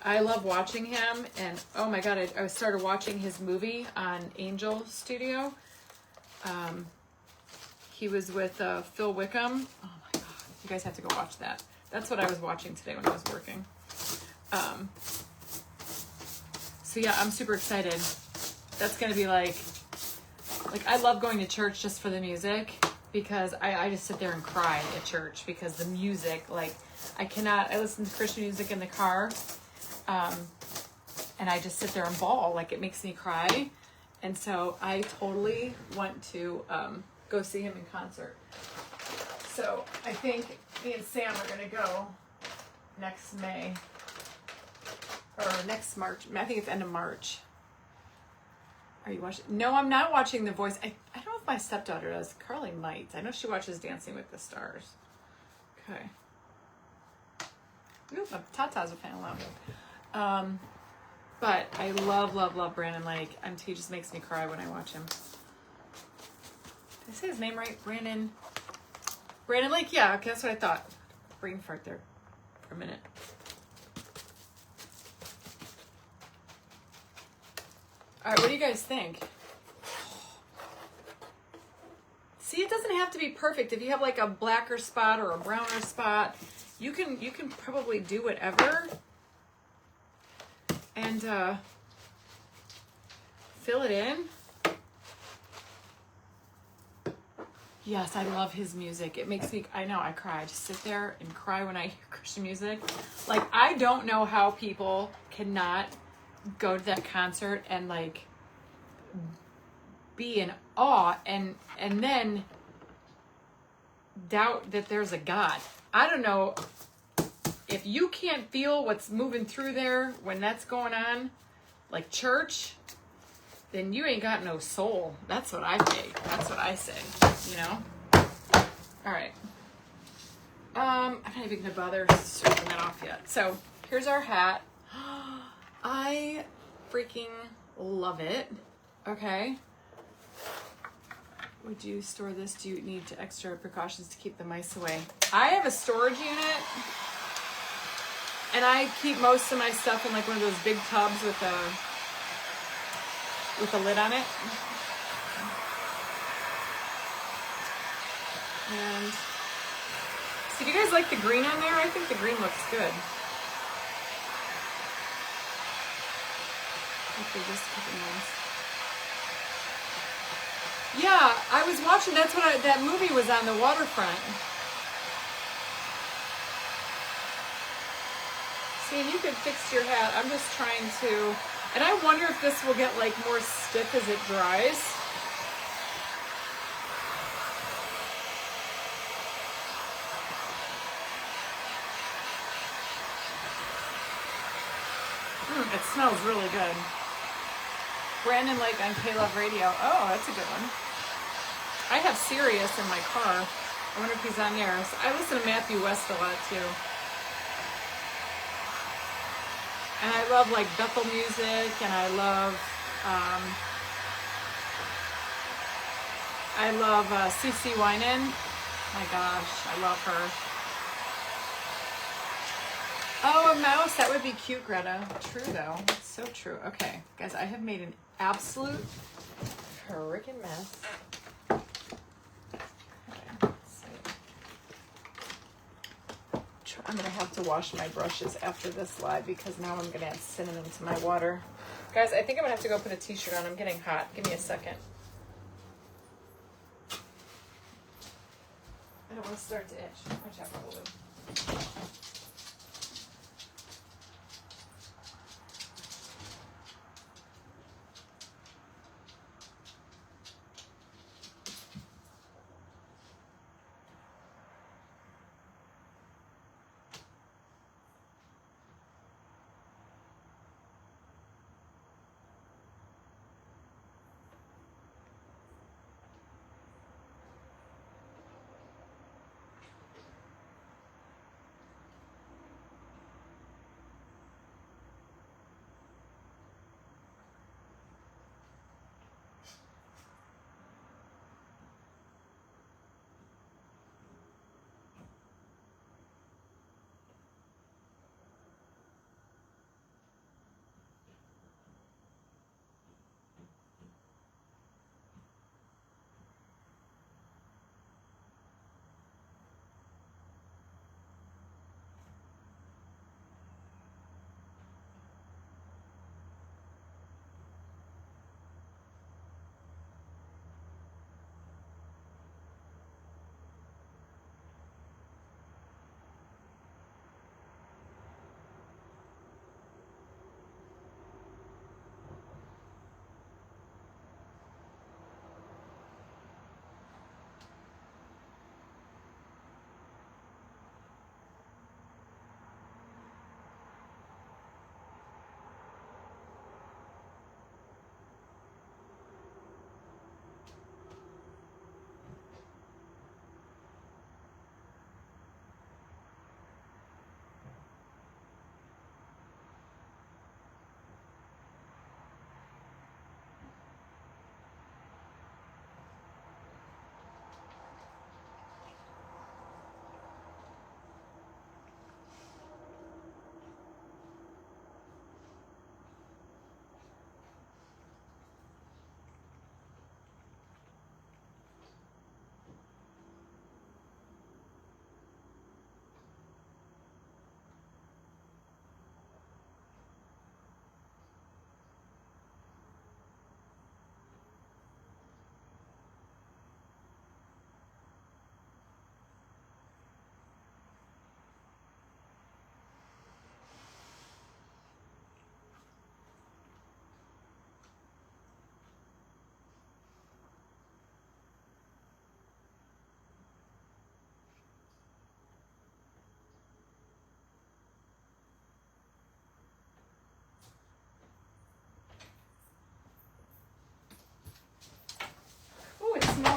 I love watching him, and oh my god, I started watching his movie on Angel Studio. He was with Phil Wickham. Oh my god, you guys have to go watch that. That's what I was watching today when I was working. So yeah, I'm super excited. That's gonna be like I love going to church just for the music, because I just sit there and cry at church because the music, like, I listen to Christian music in the car, and I just sit there and bawl, like it makes me cry. And so I totally want to go see him in concert. So I think me and Sam are gonna go next May, or next March. I think it's end of March. Are you watching? No, I'm not watching The Voice. I don't know if my stepdaughter does. Carly might. I know she watches Dancing with the Stars. Okay. Ooh, my Tata's a fan loud. But I love Brandon Lake. He just makes me cry when I watch him. Did I say his name right? Brandon Lake? Yeah, okay, that's what I thought. Brain fart there for a minute. All right, what do you guys think? See, it doesn't have to be perfect. If you have like a blacker spot or a browner spot, you can probably do whatever and fill it in. Yes, I love his music. It makes me, I know, I cry. I just sit there and cry when I hear Christian music. Like, I don't know how people cannot go to that concert and like be in awe and then doubt that there's a God. I don't know if you can't feel what's moving through there when that's going on, like church, then you ain't got no soul. That's what I think. That's what I say, you know? All right. I'm not even gonna bother stripping that off yet. So here's our hat. I freaking love it. Okay. Would you store this? Do you need extra precautions to keep the mice away? I have a storage unit, and I keep most of my stuff in like one of those big tubs with a lid on it. And so do you guys like the green on there? I think the green looks good. Yeah, I was watching, that movie was on the waterfront. See, and you could fix your hat. I'm just trying to, and I wonder if this will get like more stiff as it dries. It smells really good. Brandon Lake on K-Love Radio. Oh, that's a good one. I have Sirius in my car. I wonder if he's on there. So I listen to Matthew West a lot too. And I love like Bethel music, and I love CeCe Winan. My gosh, I love her. Oh, a mouse. That would be cute, Greta. True, though. It's so true. Okay, guys, I have made an absolute freaking mess. Okay, let's see. I'm going to have to wash my brushes after this live because now I'm going to add cinnamon to my water. Guys, I think I'm going to have to go put a t-shirt on. I'm getting hot. Give me a second. I don't want to start to itch. Watch out, probably.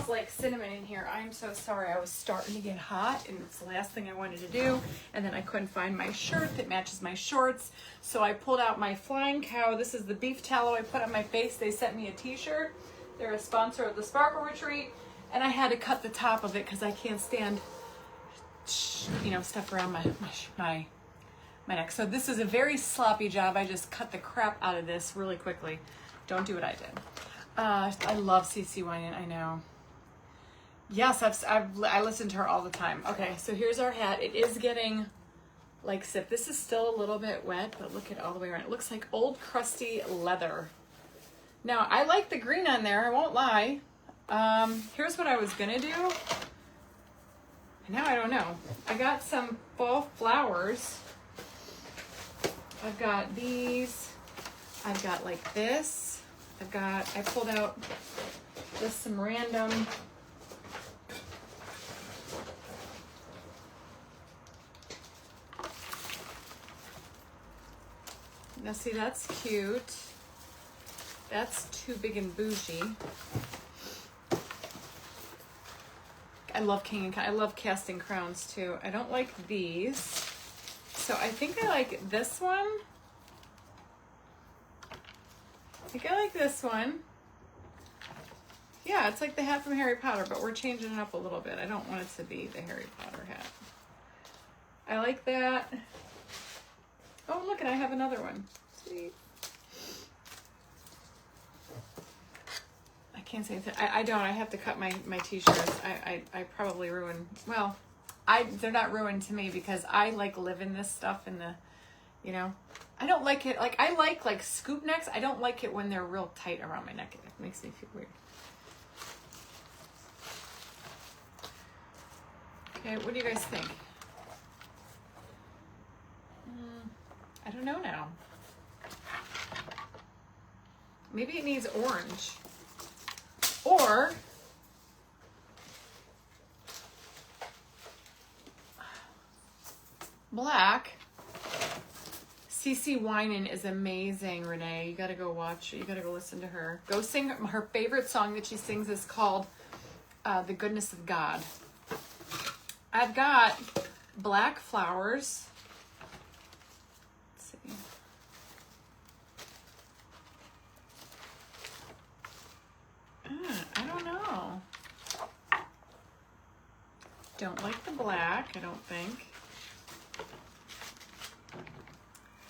smells like cinnamon in here. I'm so sorry. I was starting to get hot and it's the last thing I wanted to do. And then I couldn't find my shirt that matches my shorts. So I pulled out my Flying Cow. This is the beef tallow I put on my face. They sent me a t-shirt. They're a sponsor of the Sparkle Retreat. And I had to cut the top of it because I can't stand, you know, stuff around my neck. So this is a very sloppy job. I just cut the crap out of this really quickly. Don't do what I did. I love CC Wine, I know. Yes, I listen to her all the time. Okay, so here's our hat. It is getting like sip. This is still a little bit wet, but look at all the way around. It looks like old crusty leather. Now, I like the green on there, I won't lie. Here's what I was gonna do. Now I don't know. I got some fall flowers. I've got these. I've got like this. I pulled out just some random. Now see, that's cute. That's too big and bougie. I love I love casting crowns too. I don't like these. So I think I like this one. I think I like this one. Yeah, it's like the hat from Harry Potter, but we're changing it up a little bit. I don't want it to be the Harry Potter hat. I like that. Oh, look, and I have another one. Sweet. I can't say anything. I don't. I have to cut my t-shirts. I probably ruin. Well, they're not ruined to me because I like live in this stuff in the, you know. I don't like it. Like I like scoop necks. I don't like it when they're real tight around my neck. It makes me feel weird. Okay, what do you guys think? I don't know now. Maybe it needs orange. Or black. CC Winen is amazing, Renee. You gotta go watch it. You gotta go listen to her. Go sing her favorite song that she sings is called The Goodness of God. I've got black flowers. Let's see. I don't know. Don't like the black, I don't think.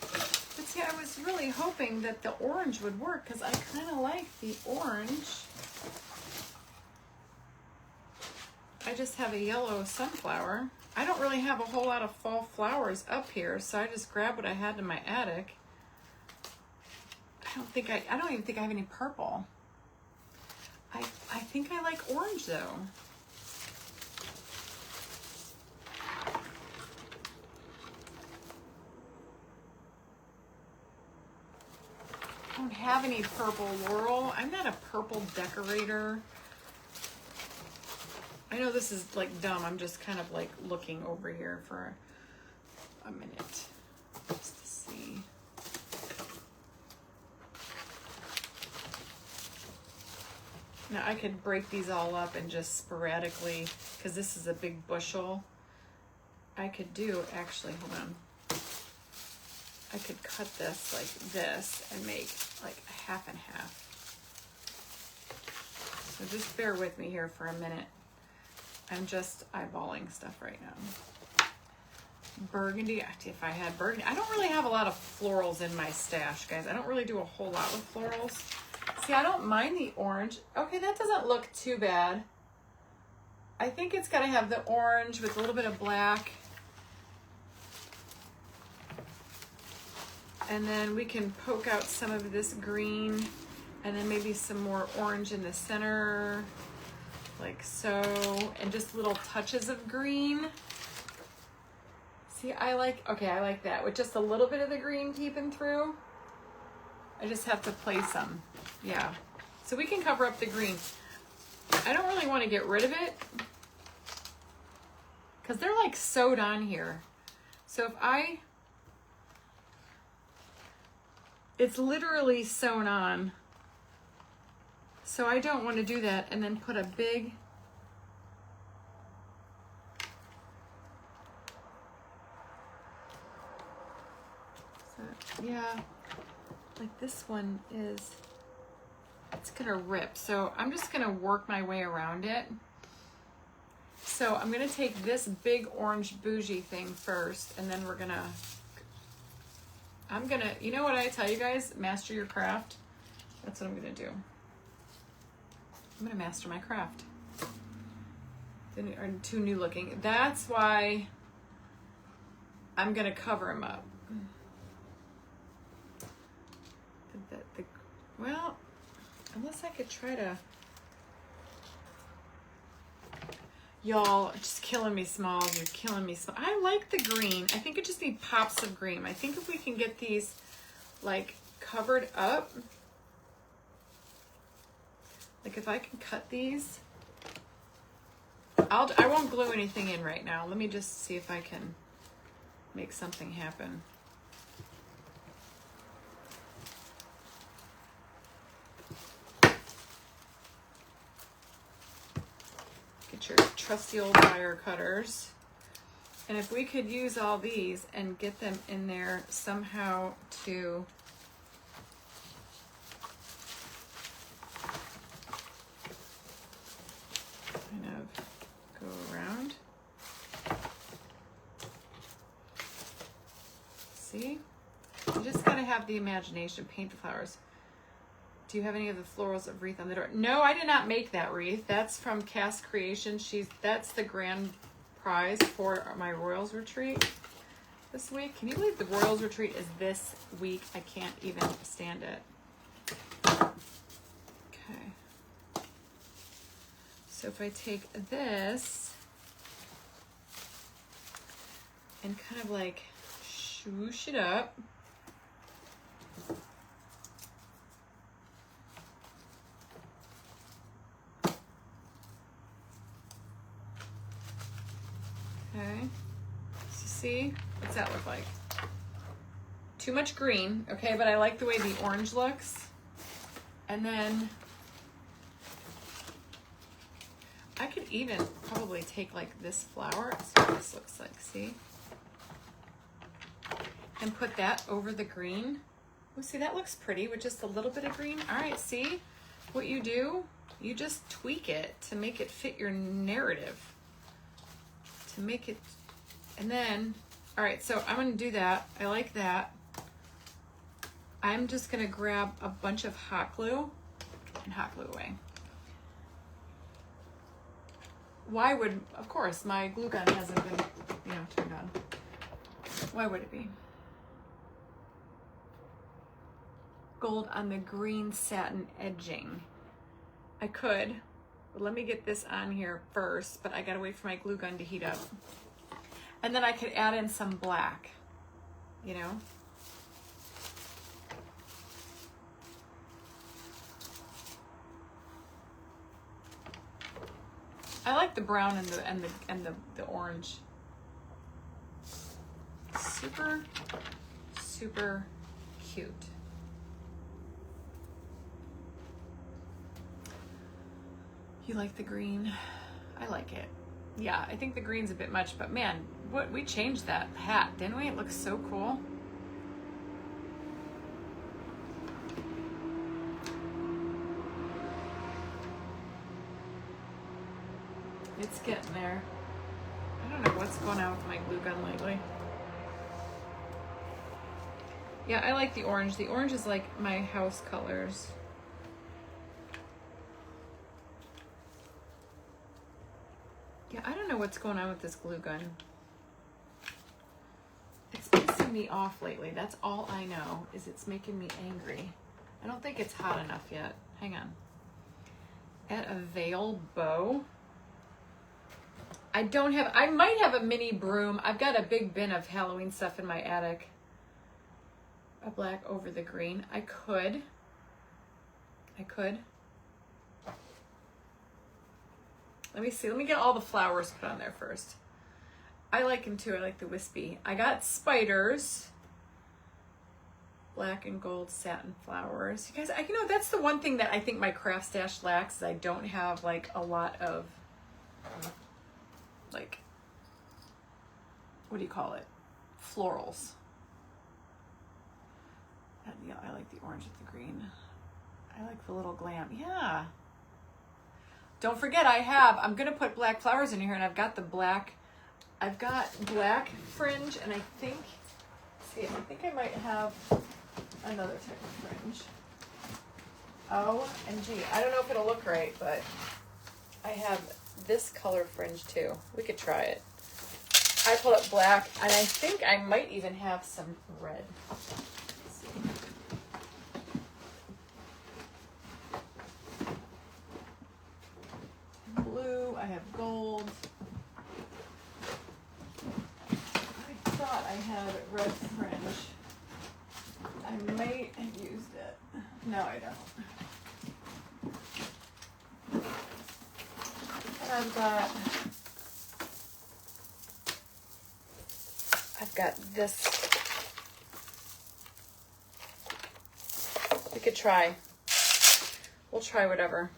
But see, I was really hoping that the orange would work because I kind of like the orange. I just have a yellow sunflower. I don't really have a whole lot of fall flowers up here, so I just grabbed what I had in my attic. I don't even think I have any purple. I think I like orange though. I don't have any purple laurel. I'm not a purple decorator. I know this is like dumb. I'm just kind of like looking over here for a minute just to see. Now I could break these all up and just sporadically, because this is a big bushel. I could do, actually, hold on. I could cut this like this and make like a half and half. So just bear with me here for a minute. I'm just eyeballing stuff right now. Burgundy, if I had burgundy. I don't really have a lot of florals in my stash, guys. I don't really do a whole lot with florals. See, I don't mind the orange. Okay, that doesn't look too bad. I think it's got to have the orange with a little bit of black. And then we can poke out some of this green and then maybe some more orange in the center, like so, and just little touches of green. See, I like that with just a little bit of the green peeping through. I just have to place them. Yeah. So we can cover up the green. I don't really want to get rid of it because they're like sewed on here. So if it's literally sewn on. So I don't want to do that and then put a big Yeah, like this one is, it's gonna rip. So I'm just gonna work my way around it. So I'm gonna take this big orange bougie thing first, and then you know what I tell you guys? Master your craft. That's what I'm gonna do. I'm gonna master my craft. They are too new looking. That's why I'm gonna cover them up. Well, unless I could try to. Y'all, just killing me, Smalls. You're killing me. I like the green. I think it just needs pops of green. I think if we can get these like covered up, like if I can cut these, I won't glue anything in right now. Let me just see if I can make something happen. Get your trusty old wire cutters. And if we could use all these and get them in there somehow to kind of go around. See? You just gotta have the imagination. Paint the flowers. Do you have any of the florals of wreath on the door? No, I did not make that wreath. That's from Cass Creation. That's the grand prize for my Royals retreat this week. Can you believe the Royals retreat is this week? I can't even stand it. Okay. So if I take this and kind of like swoosh it up. Okay, so see, what's that look like? Too much green, okay, but I like the way the orange looks. And then I could even probably take like this flower, that's what this looks like, see? And put that over the green. Oh, see, that looks pretty with just a little bit of green. All right, see what you do? You just tweak it to make it fit your narrative. To make it, and then, all right, so I'm gonna do that. I like that. I'm just gonna grab a bunch of hot glue and hot glue away. Why would, of course, my glue gun hasn't been, turned on. Why would it be? Gold on the green satin edging. I could. Let me get this on here first, but I gotta wait for my glue gun to heat up. And then I could add in some black, you know? I like the brown and the orange. Super, super cute. You like the green? I like it. Yeah, I think the green's a bit much, but man, we changed that hat, didn't we? It looks so cool. It's getting there. I don't know what's going on with my glue gun lately. Yeah, I like the orange. The orange is like my house colors. Yeah, I don't know what's going on with this glue gun. It's pissing me off lately. That's all I know, is it's making me angry. I don't think it's hot enough yet. Hang on. Add a veil bow. I might have a mini broom. I've got a big bin of Halloween stuff in my attic. A black over the green. I could. Let me see. Let me get all the flowers put on there first. I like them too. I like the wispy. I got spiders. Black and gold satin flowers. You guys, that's the one thing that I think my craft stash lacks, is I don't have like a lot of, like, what do you call it? Florals. Yeah, I like the orange with the green. I like the little glam. Yeah. Don't forget, I'm going to put black flowers in here, and I've got black fringe, and I think I might have another type of fringe. OMG. I don't know if it'll look right, but I have this color fringe too. We could try it. I pulled up black, and I think I might even have some red. Let's see. Blue, I have gold. I thought I had red fringe. I might have used it. No, I don't. And I've got this. We could try. We'll try whatever.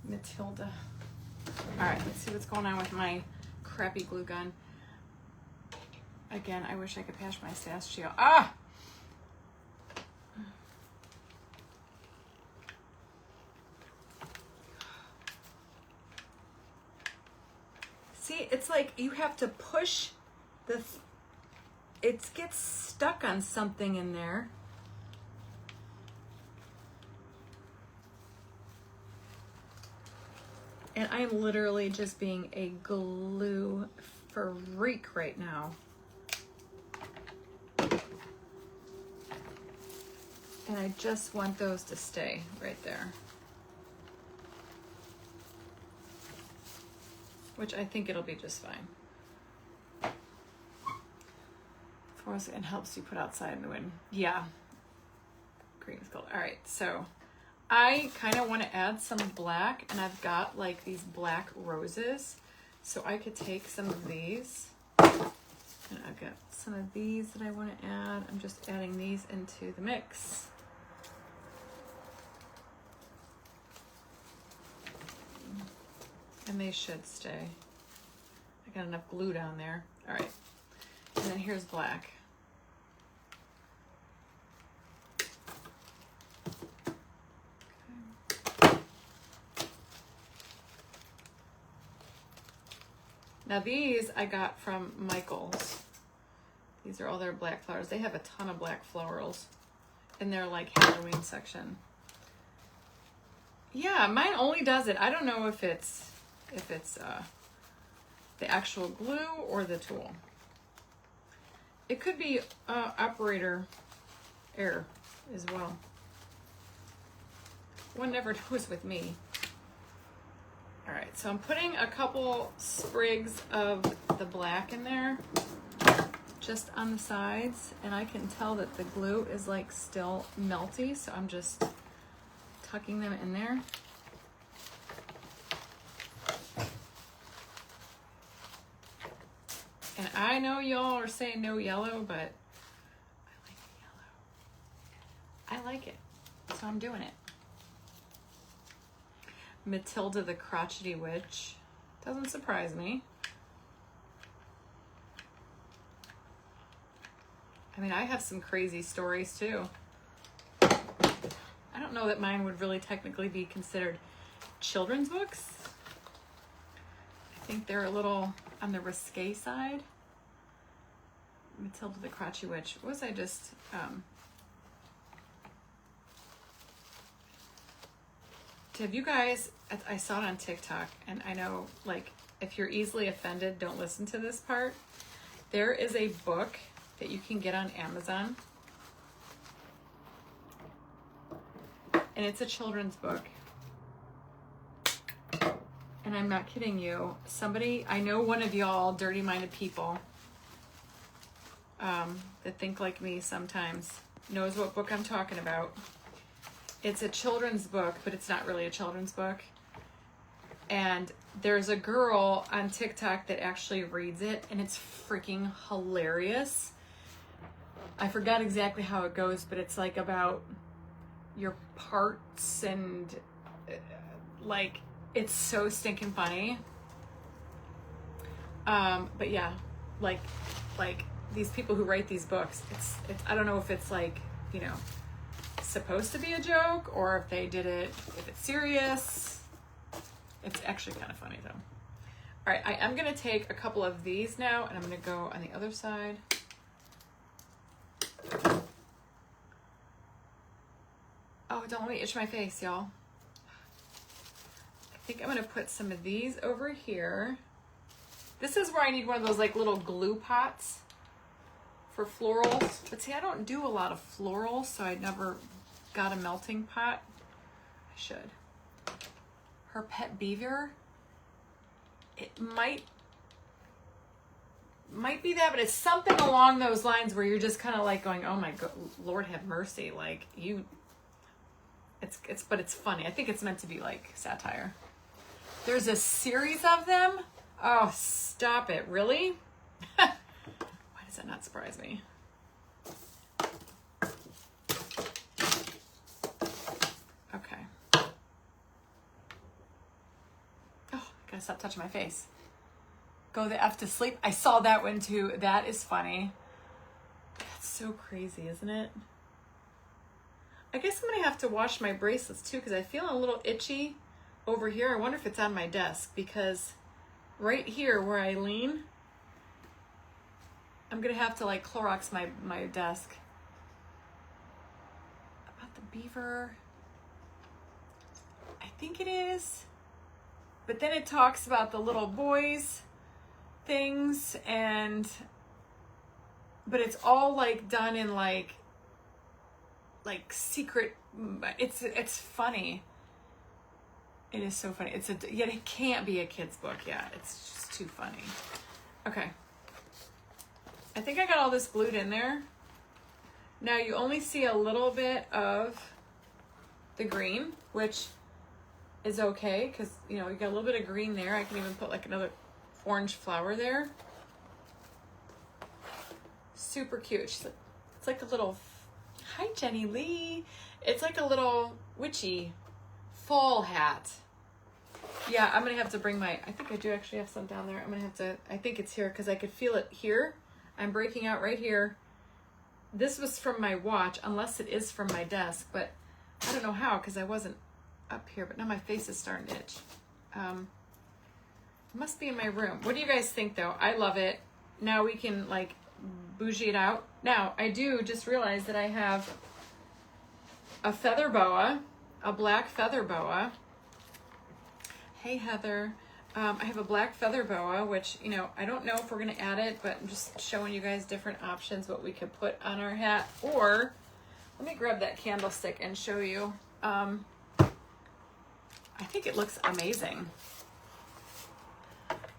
Matilda. All right, let's see what's going on with my crappy glue gun. Again, I wish I could patch my pistachio. Ah! See, it's like you have to push it gets stuck on something in there. And I'm literally just being a glue freak right now. And I just want those to stay right there. Which I think it'll be just fine. Of course, it helps you put outside in the wind. Yeah. Green is gold. All right, so I kind of want to add some black, and I've got like these black roses. So I could take some of these, and I've got some of these that I want to add. I'm just adding these into the mix. And they should stay. I got enough glue down there. All right. And then here's black. Okay. Now these I got from Michael's. These are all their black flowers. They have a ton of black florals in their like Halloween section. Yeah, mine only does it. I don't know if it's the actual glue or the tool. It could be operator error as well. One never knows with me. All right, so I'm putting a couple sprigs of the black in there, just on the sides, and I can tell that the glue is like still melty, so I'm just tucking them in there. And I know y'all are saying no yellow, but I like the yellow. I like it, so I'm doing it. Matilda the crotchety witch. Doesn't surprise me. I mean, I have some crazy stories too. I don't know that mine would really technically be considered children's books. I think they're a little on the risque side. Matilda the Crotchety Witch. What was I just... have you guys... I saw it on TikTok, and I know, like, if you're easily offended, don't listen to this part. There is a book that you can get on Amazon. And it's a children's book. And I'm not kidding you. Somebody, I know one of y'all dirty-minded people that think like me sometimes knows what book I'm talking about. It's a children's book, but it's not really a children's book. And there's a girl on TikTok that actually reads it, and it's freaking hilarious. I forgot exactly how it goes, but it's like about your parts and like, it's so stinking funny. But yeah, like these people who write these books, it's I don't know if it's like, you know, supposed to be a joke or if they did it, if it's serious. It's actually kind of funny though. All right, I am gonna take a couple of these now and I'm gonna go on the other side. Oh, don't let me itch my face, y'all. I think I'm gonna put some of these over here. This is where I need one of those like little glue pots for florals. But see, I don't do a lot of florals, so I never got a melting pot. I should. Her pet beaver. It might be that, but it's something along those lines where you're just kind of like going, oh my God, Lord have mercy. Like you, but it's funny. I think it's meant to be like satire. There's a series of them. Oh, stop it. Really? Why does that not surprise me? Okay. Oh, I gotta stop touching my face. Go the F to sleep. I saw that one too. That is funny. That's so crazy, isn't it? I guess I'm gonna have to wash my bracelets too because I feel a little itchy over here. I wonder if it's on my desk because right here where I lean, I'm gonna have to like Clorox my desk. About the beaver, I think it is. But then it talks about the little boys things but it's all like done in like secret. It's funny. It is so funny. Yet it can't be a kid's book. Yeah, it's just too funny. Okay. I think I got all this glued in there. Now you only see a little bit of the green, which is okay because, you know, you got a little bit of green there. I can even put like another orange flower there. Super cute. It's like a little, hi Jenny Lee. It's like a little witchy fall hat. Yeah, I'm gonna have to bring I think I do actually have some down there. I'm gonna have to, I think it's here because I could feel it here. I'm breaking out right here. This was from my watch, unless it is from my desk, but I don't know how because I wasn't up here, but now my face is starting to itch. It must be in my room. What do you guys think though? I love it. Now we can like bougie it out. Now I do just realize that I have a feather boa, a black feather boa. Hey Heather. I have a black feather boa, which, you know, I don't know if we're going to add it, but I'm just showing you guys different options, what we could put on our hat. Or, let me grab that candlestick and show you. I think it looks amazing.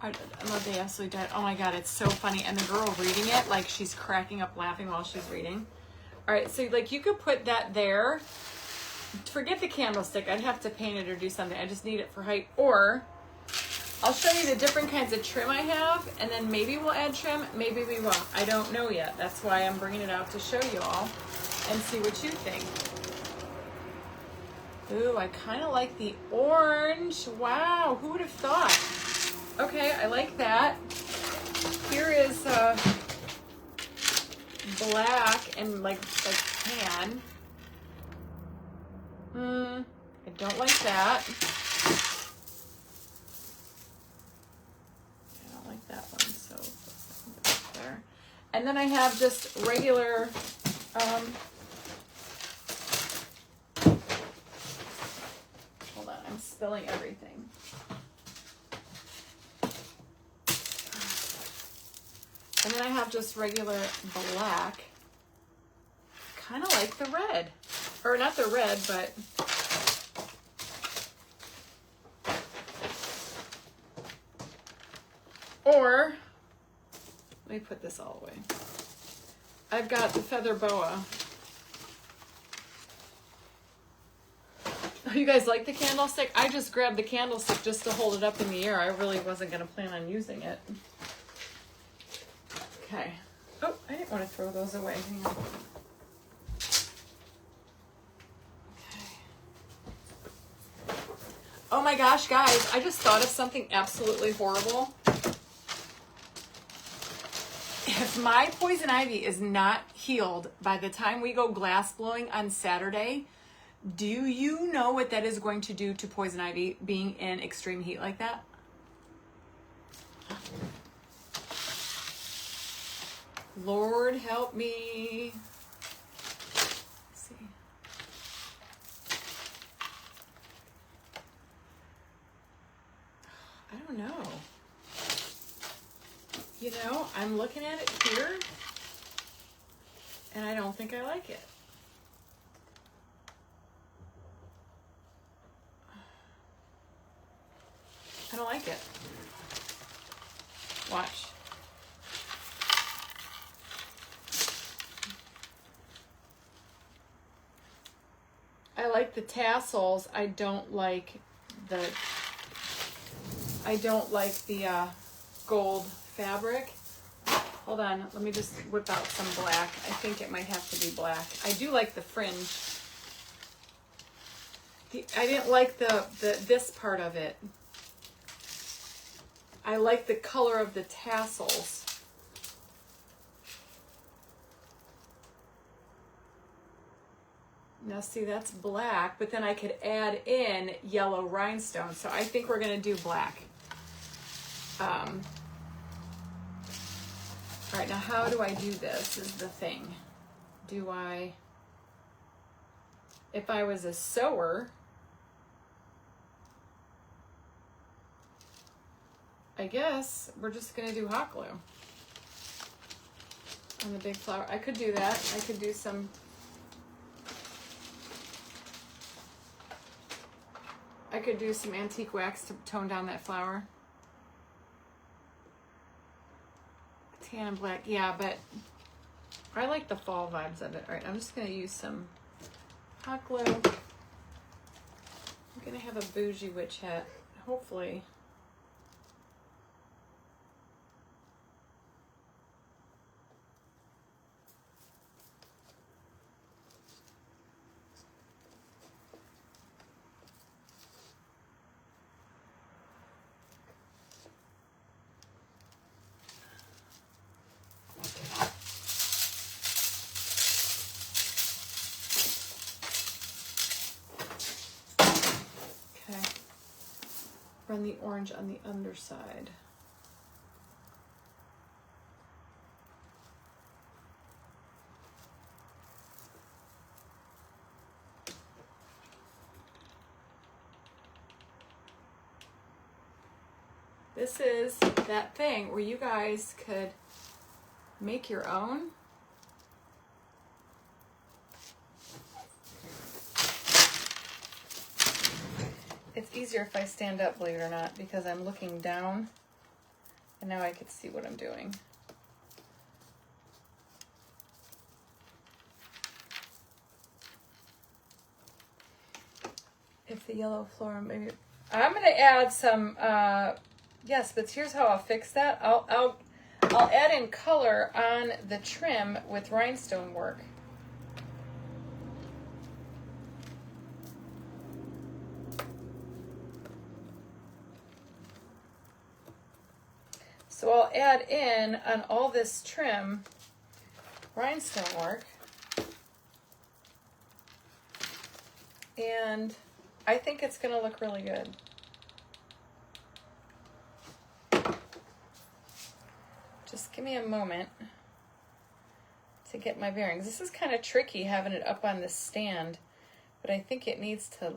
I love they absolutely did. Oh my God, it's so funny. And the girl reading it, like she's cracking up laughing while she's reading. All right, so like you could put that there. Forget the candlestick. I'd have to paint it or do something. I just need it for height. Or I'll show you the different kinds of trim I have, and then maybe we'll add trim, maybe we won't. I don't know yet. That's why I'm bringing it out to show you all and see what you think. Ooh, I kind of like the orange. Wow, who would have thought? Okay, I like that. Here is black and like tan. I don't like that. I don't like that one, so there. And then I have just regular hold on, I'm spilling everything. And then I have just regular black. Kind of like the red. Or not the red, but or let me put this all away. I've got the feather boa. Oh, you guys like the candlestick? I just grabbed the candlestick just to hold it up in the air. I really wasn't going to plan on using it. Okay. Oh, I didn't want to throw those away. Hang on. Oh my gosh, guys, I just thought of something absolutely horrible. if my poison ivy is not healed by the time we go glass blowing on Saturday, do you know what that is going to do to poison ivy being in extreme heat like that? Lord help me. Let's see. I don't know. You know, I'm looking at it here, and I don't think I like it. I don't like it. Watch. I like the tassels. I don't like the gold fabric. Hold on, let me just whip out some black. I think it might have to be black. I do like the fringe. I didn't like this part of it. I like the color of the tassels. Now see, that's black, but then I could add in yellow rhinestones. So I think we're gonna do black. All right, now how do I do this is the thing. If I was a sewer, I guess we're just gonna do hot glue on the big flower. I could do that. I could do some antique wax to tone down that flower. Tan and black, yeah, but I like the fall vibes of it. All right, I'm just gonna use some hot glue. I'm gonna have a bougie witch hat, hopefully. Run the orange on the underside. This is that thing where you guys could make your own. It's easier if I stand up, believe it or not, because I'm looking down and now I can see what I'm doing. If the yellow floral, maybe I'm going to add some. Yes, but here's how I'll fix that. I'll add in color on the trim with rhinestone work. So I'll add in on all this trim rhinestone work. And I think it's going to look really good. Just give me a moment to get my bearings. This is kind of tricky having it up on this stand, but I think it needs to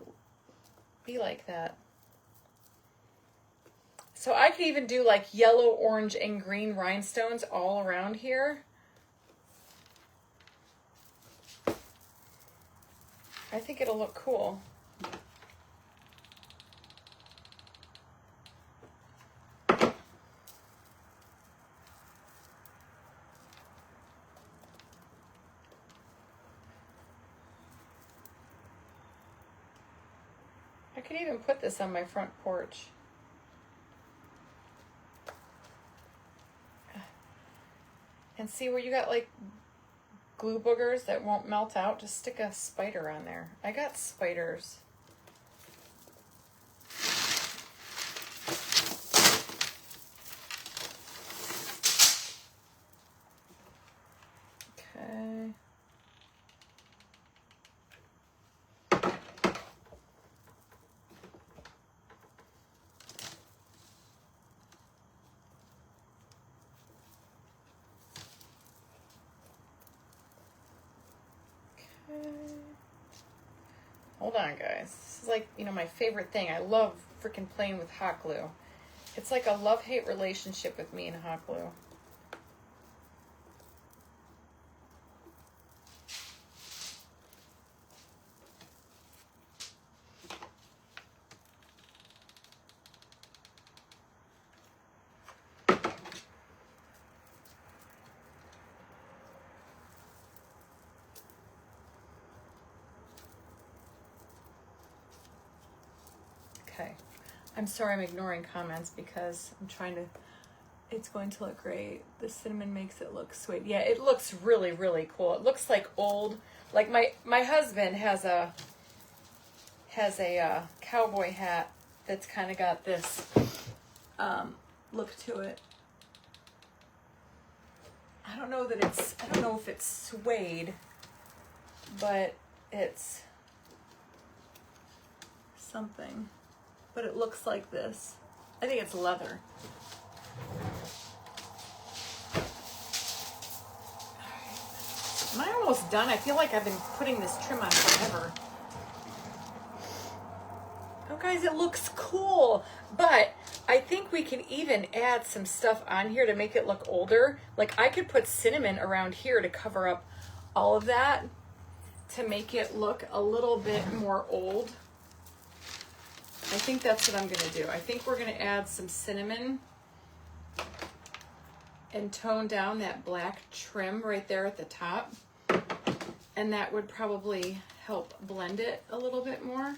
be like that. So I could even do like yellow, orange, and green rhinestones all around here. I think it'll look cool. I could even put this on my front porch. And see where you got like glue boogers that won't melt out? Just stick a spider on there. I got spiders. Hold on, guys. This is like, my favorite thing. I love freaking playing with hot glue. It's like a love-hate relationship with me and hot glue. Okay. I'm sorry I'm ignoring comments because I'm trying to, it's going to look great. The cinnamon makes it look sweet. Yeah, it looks really, really cool. It looks like old, like my husband has a cowboy hat that's kind of got this look to it. I don't know if it's suede, but it's something. But it looks like this. I think it's leather. Am I almost done? I feel like I've been putting this trim on forever. Oh guys, it looks cool. But I think we can even add some stuff on here to make it look older. Like I could put cinnamon around here to cover up all of that to make it look a little bit more old. I think that's what I'm going to do. I think we're going to add some cinnamon and tone down that black trim right there at the top. And that would probably help blend it a little bit more.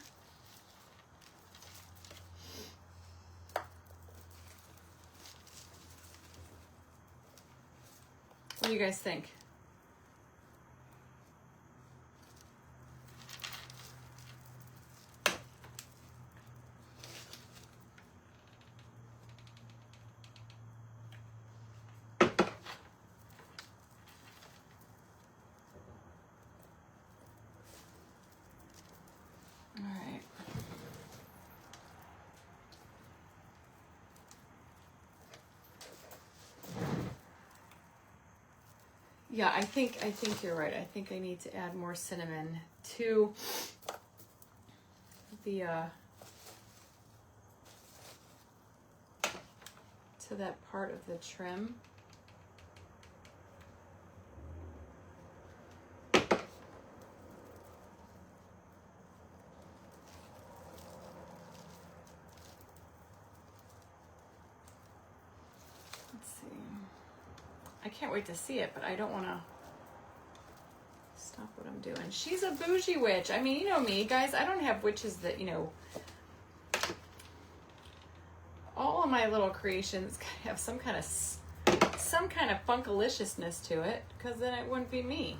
What do you guys think? Yeah, I think you're right. I think I need to add more cinnamon to the to that part of the trim. I can't wait to see it, but I don't want to stop what I'm doing. She's a bougie witch. I mean, you know me, guys. I don't have witches that, all of my little creations have some kind of funkaliciousness to it, because then it wouldn't be me.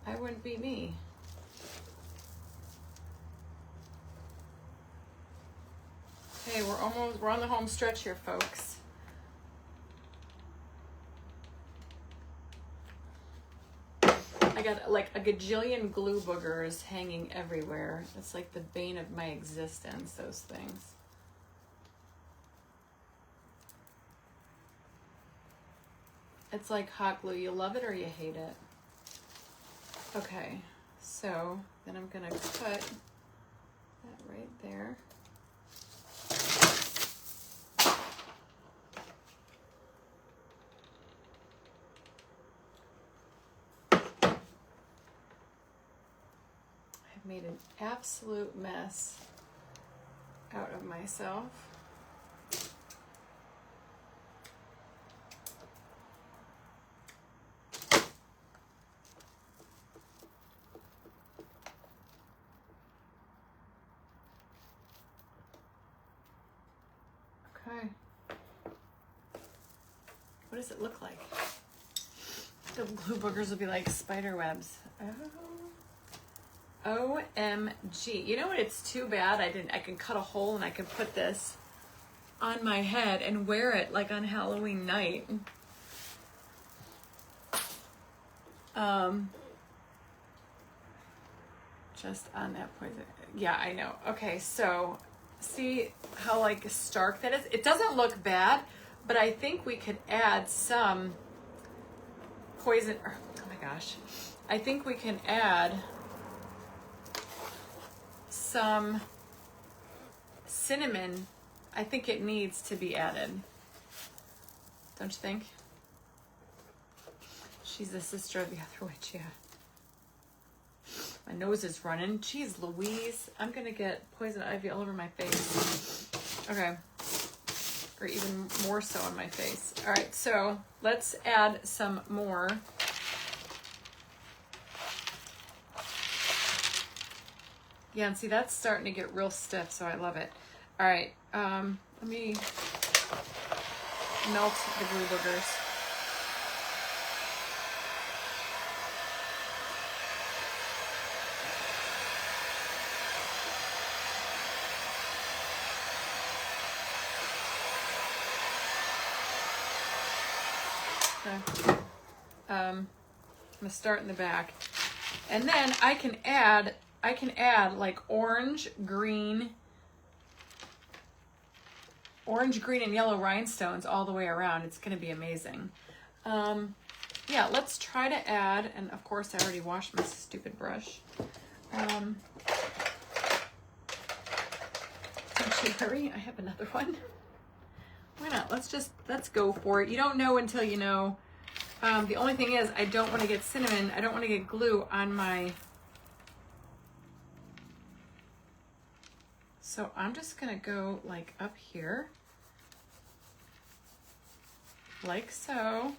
I wouldn't be me. Hey, we're on the home stretch here, folks. I got like a gajillion glue boogers hanging everywhere. It's like the bane of my existence, those things. It's like hot glue. You love it or you hate it. Okay, so then I'm gonna cut that right there. Made an absolute mess out of myself. Okay. What does it look like? The glue boogers will be like spider webs. OMG. You know what? It's too bad I can cut a hole and I can put this on my head and wear it like on Halloween night. Just on that point. Yeah, I know. Okay, so see how like stark that is? It doesn't look bad, but I think we could add some poison. Oh my gosh. I think we can add some cinnamon. I think it needs to be added. Don't you think? She's the sister of the other witch, yeah. My nose is running. Jeez Louise. I'm going to get poison ivy all over my face. Okay. Or even more so on my face. All right, so let's add some more. Yeah, and see, that's starting to get real stiff, so I love it. All right, let me melt the glue boogers. Okay. I'm gonna start in the back, and then I can add like orange, green, and yellow rhinestones all the way around. It's gonna be amazing. Yeah, let's try to add, and of course I already washed my stupid brush. Actually, hurry, I have another one. Why not? Let's go for it. You don't know until you know. The only thing is, I don't want to get cinnamon. I don't want to get glue on my... So I'm just going to go like up here. Like so.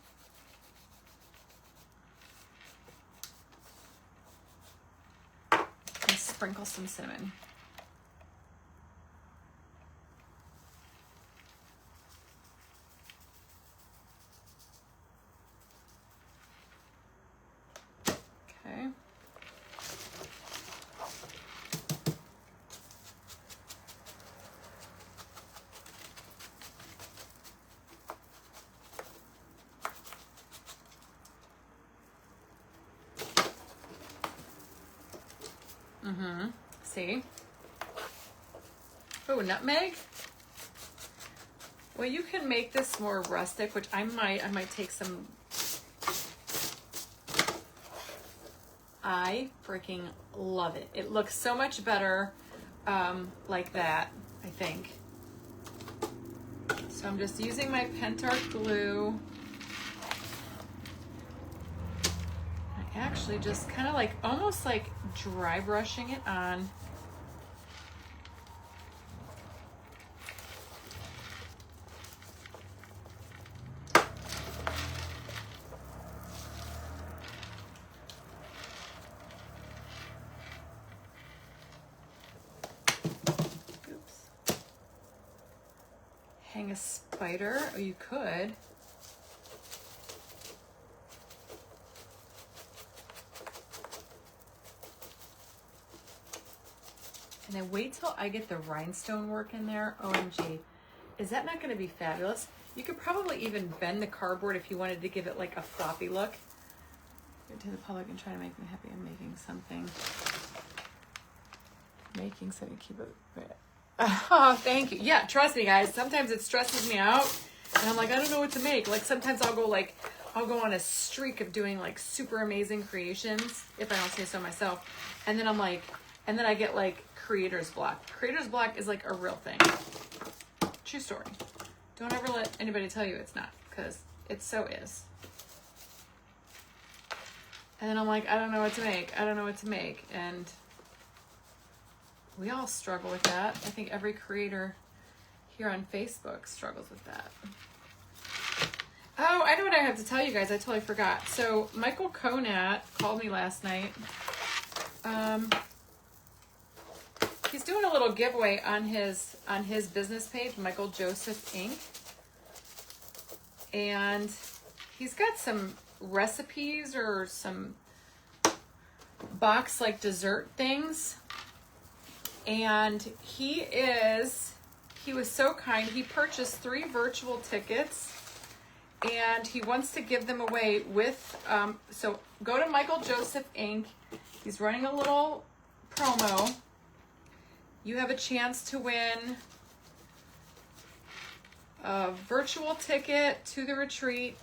And sprinkle some cinnamon. Okay. See? Oh, nutmeg? Well, you can make this more rustic, which I might take some. I freaking love it. It looks so much better like that, I think. So I'm just using my Pentarch glue. I actually just kind of like, almost like dry brushing it on. Hang a spider, or you could. And then wait till I get the rhinestone work in there. OMG. Is that not going to be fabulous? You could probably even bend the cardboard if you wanted to give it like a floppy look. Go to the public and try to make them happy. I'm making something. Making something. Keep it. Oh, thank you. Yeah, trust me, guys. Sometimes it stresses me out. And I'm like, I don't know what to make. Like sometimes I'll go on a streak of doing like super amazing creations, if I don't say so myself. And then I'm like, and then I get like creator's block. Creator's block is like a real thing. True story. Don't ever let anybody tell you it's not, because it so is. And then I'm like, I don't know what to make. I don't know what to make. And we all struggle with that. I think every creator here on Facebook struggles with that. Oh, I know what I have to tell you guys. I totally forgot. So Michael Conat called me last night. He's doing a little giveaway on his business page, Michael Joseph Inc. And he's got some recipes or some box like dessert things. And he was so kind. He purchased 3 virtual tickets and he wants to give them away with, so go to Michael Joseph Inc. He's running a little promo. You have a chance to win a virtual ticket to the retreat,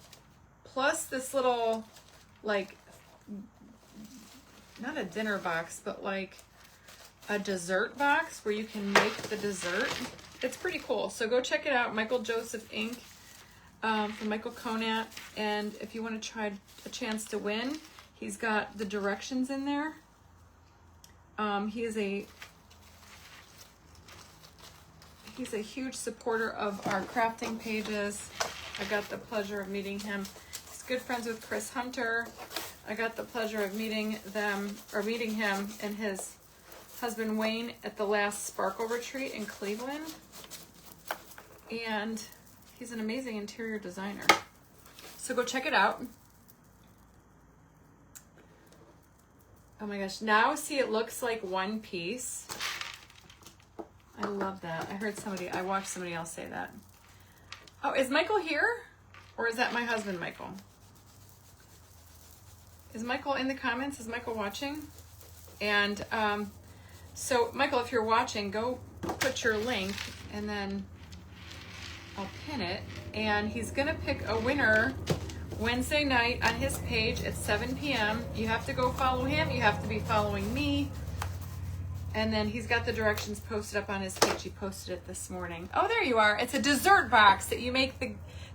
plus this little like not a dinner box, but like a dessert box where you can make the dessert. It's pretty cool. So go check it out. Michael Joseph Inc. From Michael Conant. And if you want to try a chance to win, he's got the directions in there. He's a huge supporter of our crafting pages. I got the pleasure of meeting him. He's good friends with Chris Hunter. I got the pleasure of meeting him and his husband Wayne at the last Sparkle Retreat in Cleveland. And he's an amazing interior designer. So go check it out. Oh my gosh, now see, it looks like one piece. I love that. I watched somebody else say that. Oh, is Michael here? Or is that my husband, Michael? Is Michael in the comments? Is Michael watching? And so, Michael, if you're watching, go put your link and then I'll pin it. And he's going to pick a winner Wednesday night on his page at 7 p.m. You have to go follow him. You have to be following me. And then he's got the directions posted up on his page. He posted it this morning. Oh, there you are. It's a dessert box that you make.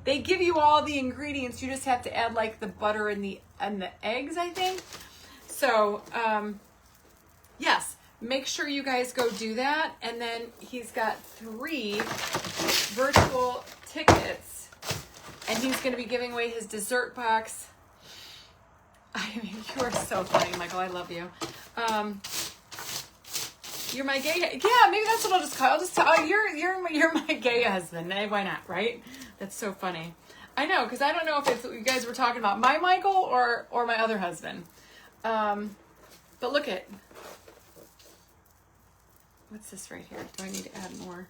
They give you all the ingredients. You just have to add like the butter and the eggs, I think. So, yes, make sure you guys go do that. And then he's got 3 virtual tickets. And he's going to be giving away his dessert box. I mean, you are so funny, Michael. I love you. You're my gay. Yeah, maybe that's what I'll just call. I'll just tell. Oh, you're my gay husband. Why not? Right? That's so funny. I know, because I don't know if it's you guys were talking about my Michael or my other husband. But look at what's this right here? Do I need to add more?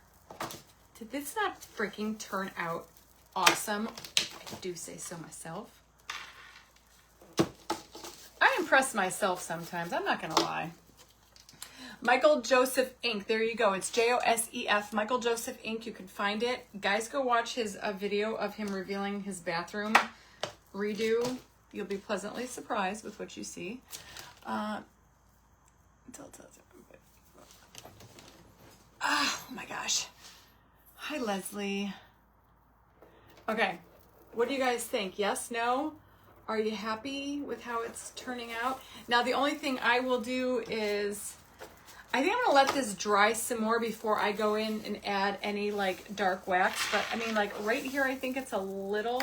Did this not freaking turn out awesome? I do say so myself. I impress myself sometimes. I'm not gonna lie. Michael Joseph Inc. There you go. It's Josef. Michael Joseph Inc. You can find it. Guys, go watch his video of him revealing his bathroom redo. You'll be pleasantly surprised with what you see. Oh my gosh. Hi, Leslie. Okay. What do you guys think? Yes? No? Are you happy with how it's turning out? Now, the only thing I will do is I think I'm going to let this dry some more before I go in and add any like dark wax. But I mean, like right here, I think it's a little,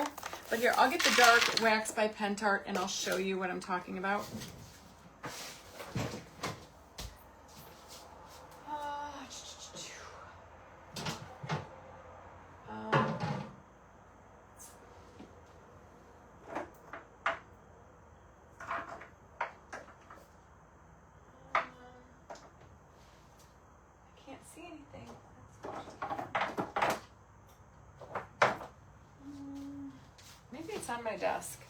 but here, I'll get the dark wax by Pentart and I'll show you what I'm talking about. On my desk.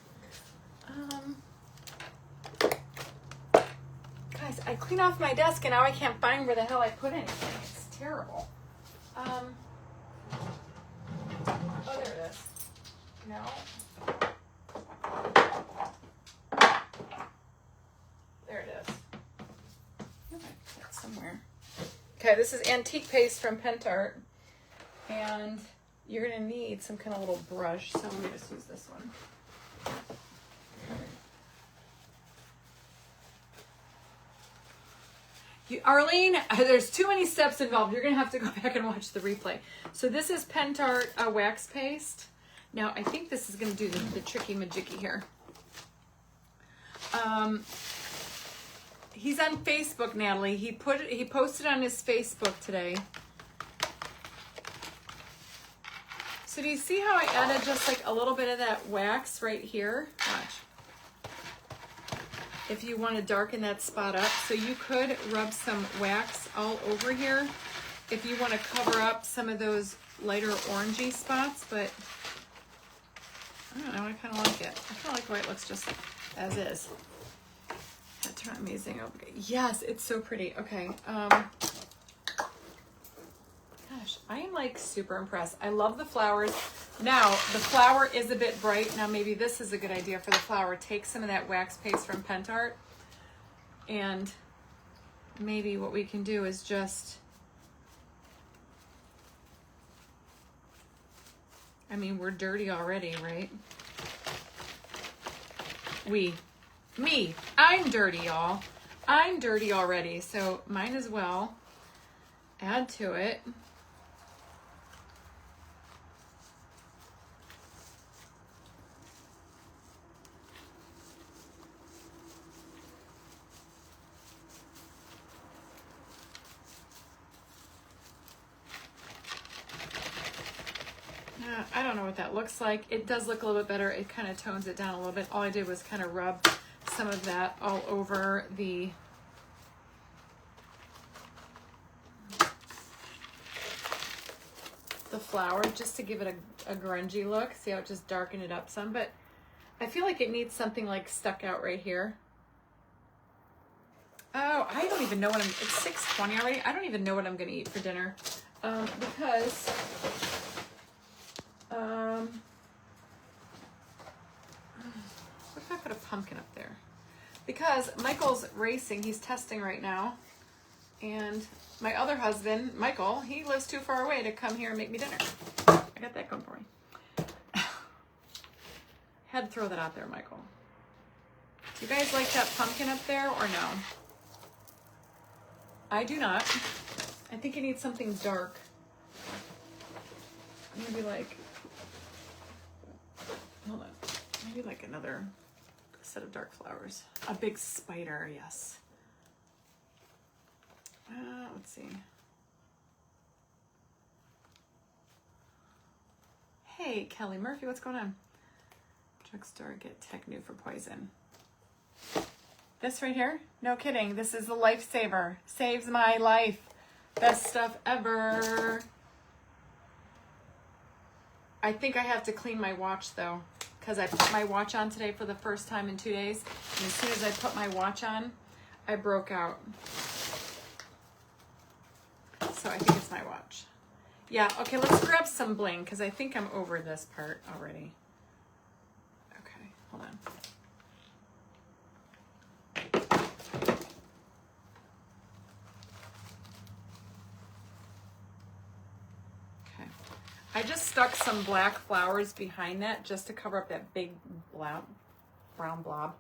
Guys, I clean off my desk and now I can't find where the hell I put anything. It's terrible. Oh, there it is. No. There it is. I put it somewhere. Okay, this is antique paste from Pentart. And you're going to need some kind of little brush, so let me just use this one. Arlene, there's too many steps involved. You're going to have to go back and watch the replay. So this is Pentart wax paste. Now, I think this is going to do the tricky majiggy here. He's on Facebook, Natalie. He posted on his Facebook today. So do you see how I added just like a little bit of that wax right here? Watch. If you want to darken that spot up. So you could rub some wax all over here if you want to cover up some of those lighter orangey spots, but I don't know, I kind of like it. I kind of like the way it looks just as is. That turned amazing. Okay. Yes, it's so pretty. Okay. Gosh, I am like super impressed. I love the flowers. Now, the flower is a bit bright. Now, maybe this is a good idea for the flower. Take some of that wax paste from Pentart And maybe what we can do is just, I mean, we're dirty already, right? Me, I'm dirty, y'all. I'm dirty already, so might as well add to it. I don't know what that looks like. It does look a little bit better. It kind of tones it down a little bit. All I did was kind of rub some of that all over the flower just to give it a grungy look. See how it just darkened it up some, but I feel like it needs something like stuck out right here. Oh, I don't even know what it's 6:20 already. I don't even know what I'm going to eat for dinner. Because what if I put a pumpkin up there? Because Michael's racing, he's testing right now. And my other husband, Michael, he lives too far away to come here and make me dinner. I got that going for me. Had to throw that out there, Michael. Do you guys like that pumpkin up there or no? I do not. I think it needs something dark. Maybe like, hold on. Maybe like another set of dark flowers. A big spider, yes. Let's see. Hey, Kelly Murphy, what's going on? Drugstore, get Temu for poison. This right here? No kidding. This is the lifesaver. Saves my life. Best stuff ever. I think I have to clean my watch though, because I put my watch on today for the first time in 2 days. And as soon as I put my watch on, I broke out. So I think it's my watch. Yeah, okay, let's grab some bling because I think I'm over this part already. Okay, hold on. Okay. I just stuck some black flowers behind that just to cover up that big brown blob.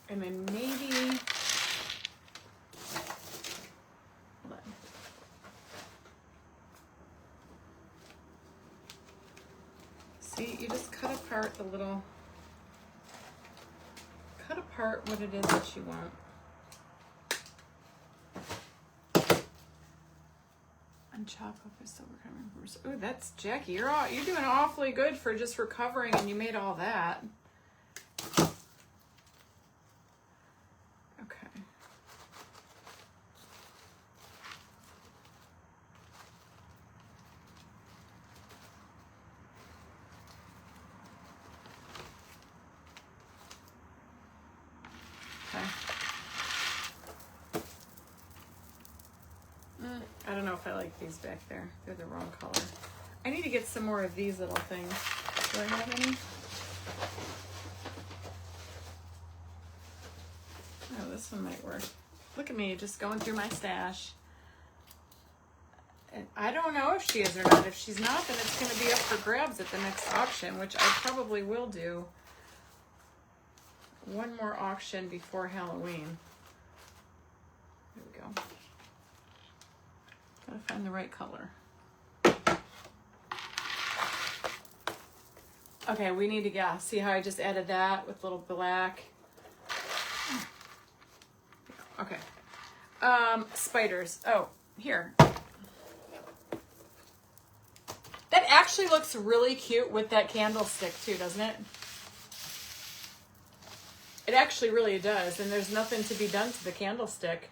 And then maybe... See, you just cut apart the little, cut apart what it is that you want. And chop up a silver members. Oh, that's Jackie. You're doing awfully good for just recovering, and you made all that. Okay. I don't know if I like these back there. They're the wrong color. I need to get some more of these little things. Do I have any? Oh, this one might work. Look at me, just going through my stash. And I don't know if she is or not. If she's not, then it's going to be up for grabs at the next auction, which I probably will do. One more auction before Halloween. There we go. Gotta find the right color. Okay, we need to, see how I just added that with little black. Okay. Spiders. Oh, here. That actually looks really cute with that candlestick too, doesn't it? It actually really does, and there's nothing to be done to the candlestick.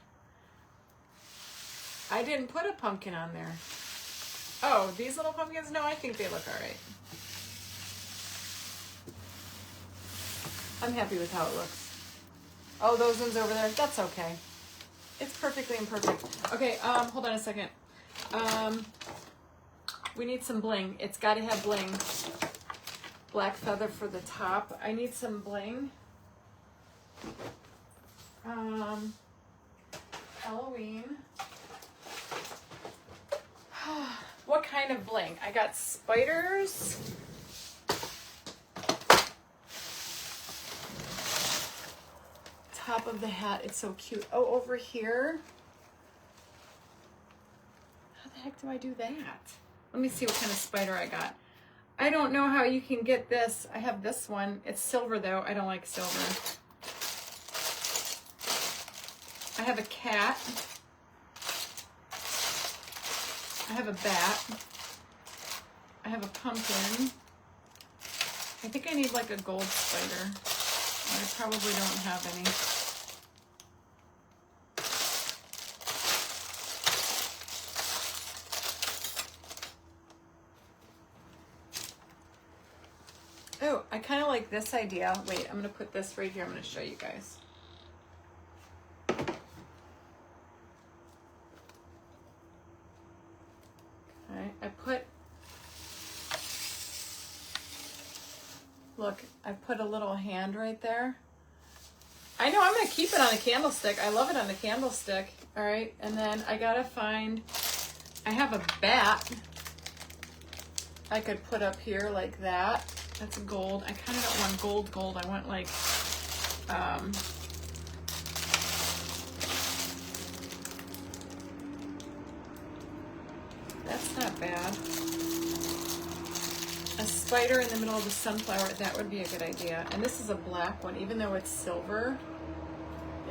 I didn't put a pumpkin on there. Oh, these little pumpkins? No, I think they look all right. I'm happy with how it looks. Oh, those ones over there? That's okay. It's perfectly imperfect. Okay, hold on a second. We need some bling. It's got to have bling. Black feather for the top. I need some bling. Halloween. What kind of bling? I got spiders. Top of the hat, it's so cute. Oh, over here. How the heck do I do that? Let me see what kind of spider I got. I don't know how you can get this. I have this one. It's silver though. I don't like silver. I have a cat. I have a bat. I have a pumpkin. I think I need like a gold spider. I probably don't have any. Oh, I kind of like this idea. Wait, I'm going to put this right here. I'm going to show you guys. Look, I put a little hand right there. I know I'm going to keep it on a candlestick. I love it on a candlestick. All right. And then I got to find, I have a bat I could put up here like that. That's gold. I kind of don't want gold. I want like, that's not bad. A spider in the middle of the sunflower, that would be a good idea. And this is a black one, even though it's silver,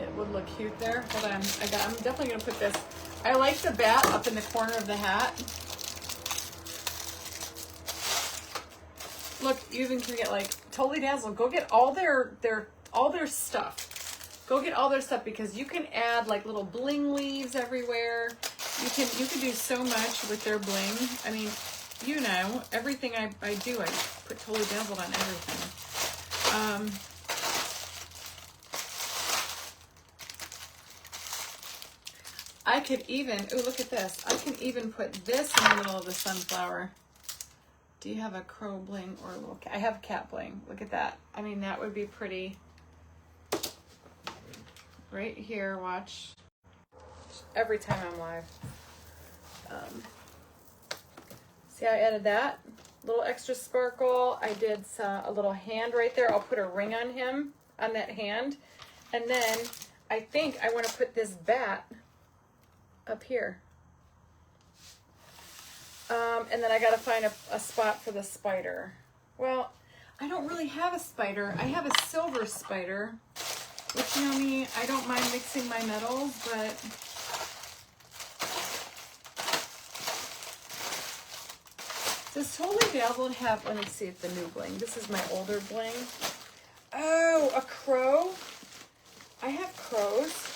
it would look cute there. Hold on, I'm definitely gonna put this. I like the bat up in the corner of the hat. Look, you even can get like Totally Dazzled. Go get all their stuff. Go get all their stuff because you can add like little bling leaves everywhere. You can do so much with their bling. I mean, you know, everything I do, I put Totally Dazzled on everything. I could even, oh, look at this. I can even put this in the middle of the sunflower. Do you have a crow bling or a little cat? I have cat bling. Look at that. I mean, that would be pretty. Right here, watch. Every time I'm live. See how I added that? Little extra sparkle. I did a little hand right there. I'll put a ring on him, on that hand. And then I think I want to put this bat up here. And then I got to find a spot for the spider. Well, I don't really have a spider. I have a silver spider, which, you know me, I don't mind mixing my metals, but does Totally Dazzled have, let me see if the new bling. This is my older bling. Oh, a crow. I have crows.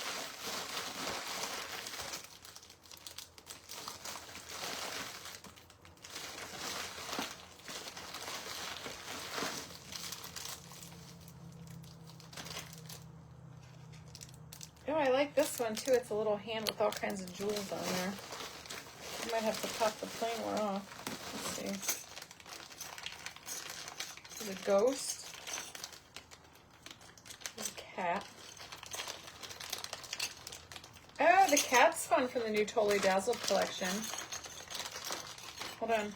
Oh, I like this one too. It's a little hand with all kinds of jewels on there. I might have to pop the plain one off. Let's see. There's a ghost. There's a cat. Oh, the cat's fun from the new Totally Dazzled collection. Hold on.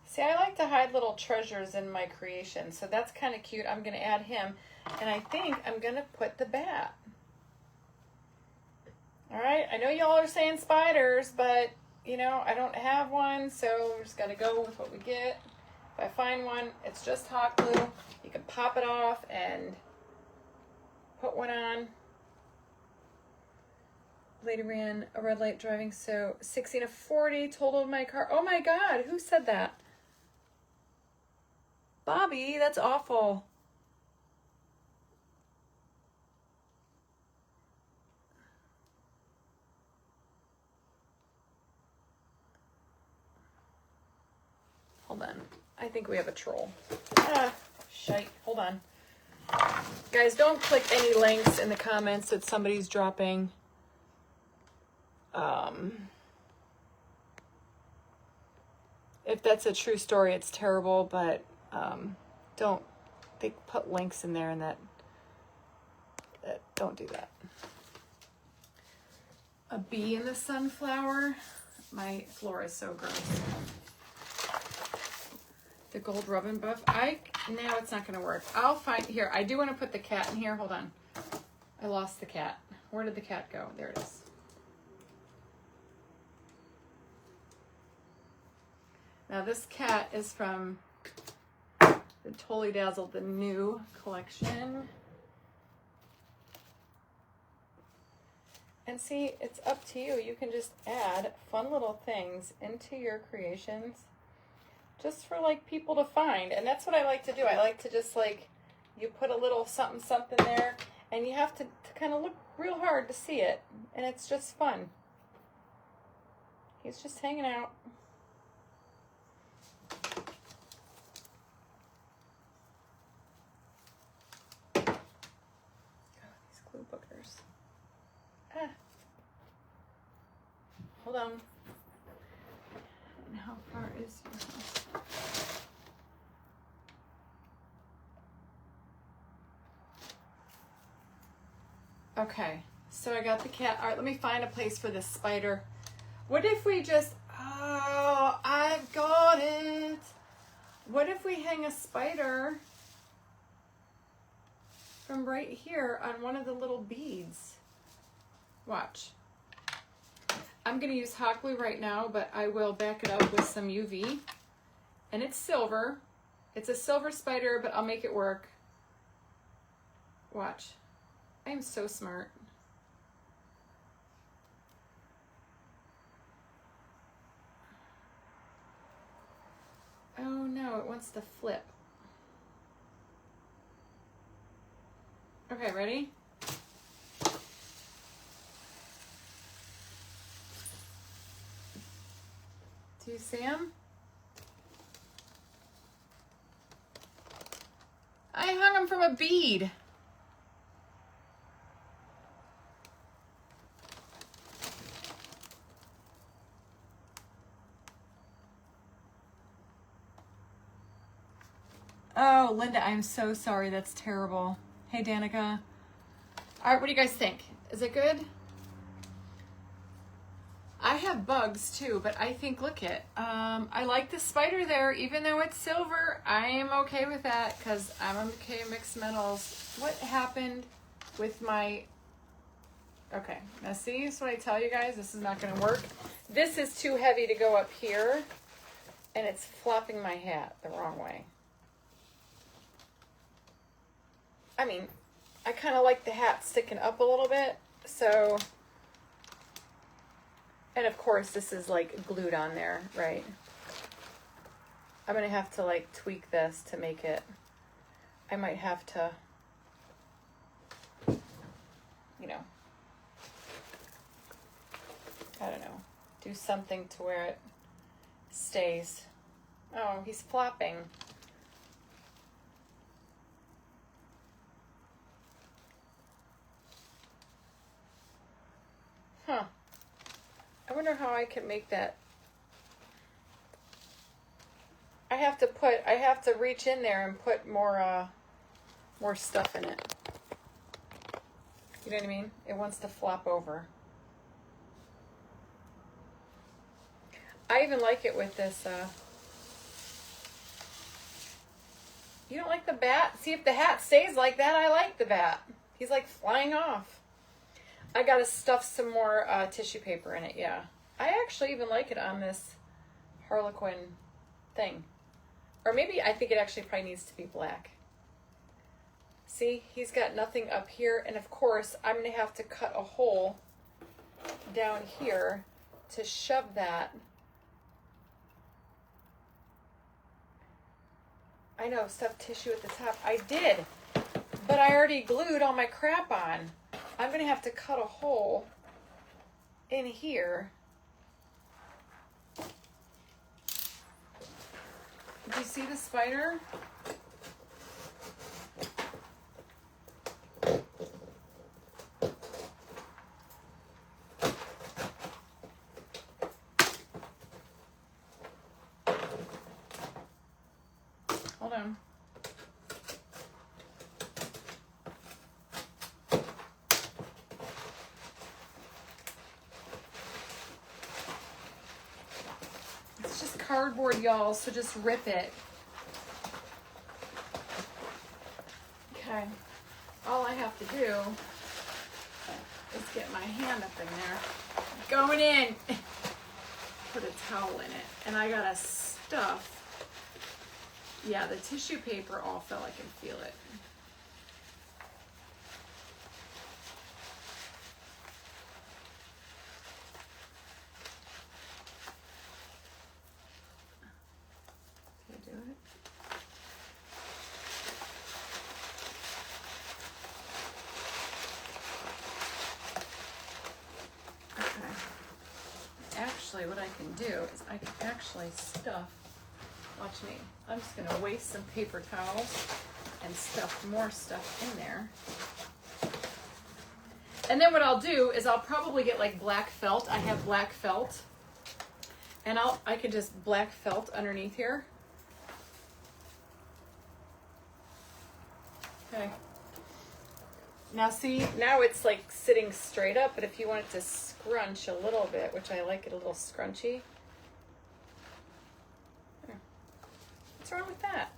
See, I like to hide little treasures in my creation, so that's kind of cute. I'm going to add him, and I think I'm going to put the bat. All right, I know y'all are saying spiders, but, you know, I don't have one, so we just got to go with what we get. If I find one, it's just hot glue. You can pop it off and put one on. Lady ran a red light driving, so 16 to 40 totaled my car. Oh my God, who said that? Bobby, that's awful. Hold on. I think we have a troll. Ah, shite. Hold on. Guys, don't click any links in the comments that somebody's dropping. If that's a true story, it's terrible, but Don't, they put links in there and that don't do that. A bee in the sunflower. My floor is so gross. The gold rub and buff. Now it's not going to work. I'll find, here, I do want to put the cat in here. Hold on. I lost the cat. Where did the cat go? There it is. Now this cat is from the Totally Dazzled, the new collection. And see, it's up to you. You can just add fun little things into your creations just for like people to find. And that's what I like to do. I like to just like, you put a little something something there and you have to kind of look real hard to see it. And it's just fun. He's just hanging out. These glue bookers. Hold on. And how far is your house? Okay, so I got the cat. All right, let me find a place for this spider. What if we just, oh, I've got it. What if we hang a spider from right here on one of the little beads? Watch. I'm going to use hot glue right now, but I will back it up with some UV. And it's silver. It's a silver spider, but I'll make it work. Watch. I am so smart. Oh no, it wants to flip. Okay, ready? Do you see him? I hung him from a bead. Oh, Linda, I'm so sorry. That's terrible. Hey, Danica. All right, what do you guys think? Is it good? I have bugs too, but I think, look it. I like the spider there, even though it's silver. I am okay with that because I'm okay mixed metals. What happened with my... Okay, now see, this is what I tell you guys. This is not going to work. This is too heavy to go up here, and it's flopping my hat the wrong way. I mean, I kind of like the hat sticking up a little bit, so... And of course, this is like glued on there, right? I'm going to have to like tweak this to make it... I might have to, you know... I don't know. Do something to where it stays. Oh, he's flopping. Huh. I wonder how I can make that. I have to reach in there and put more stuff in it. You know what I mean? It wants to flop over. I even like it with this, you don't like the bat? See, if the hat stays like that, I like the bat. He's like flying off. I gotta stuff some more tissue paper in it, yeah. I actually even like it on this Harlequin thing. Or maybe I think it actually probably needs to be black. See, he's got nothing up here. And of course, I'm gonna have to cut a hole down here to shove that. I know, stuff tissue at the top. I did, but I already glued all my crap on. I'm going to have to cut a hole in here. Do you see the spider? Hold on. It's just cardboard, y'all, so just rip it. Okay. All I have to do is get my hand up in there. Going in. Put a towel in it. And I gotta stuff. Yeah, the tissue paper all fell. I can feel it. Did I do it? Actually, what I can do is I can actually stuff, watch me, I'm just going to waste some paper towels and stuff more stuff in there. And then what I'll do is I'll probably get like black felt. I have black felt. And I could just black felt underneath here. Okay. Now see, now it's like sitting straight up, but if you want it to scrunch a little bit, which I like it a little scrunchy. There. What's wrong with that?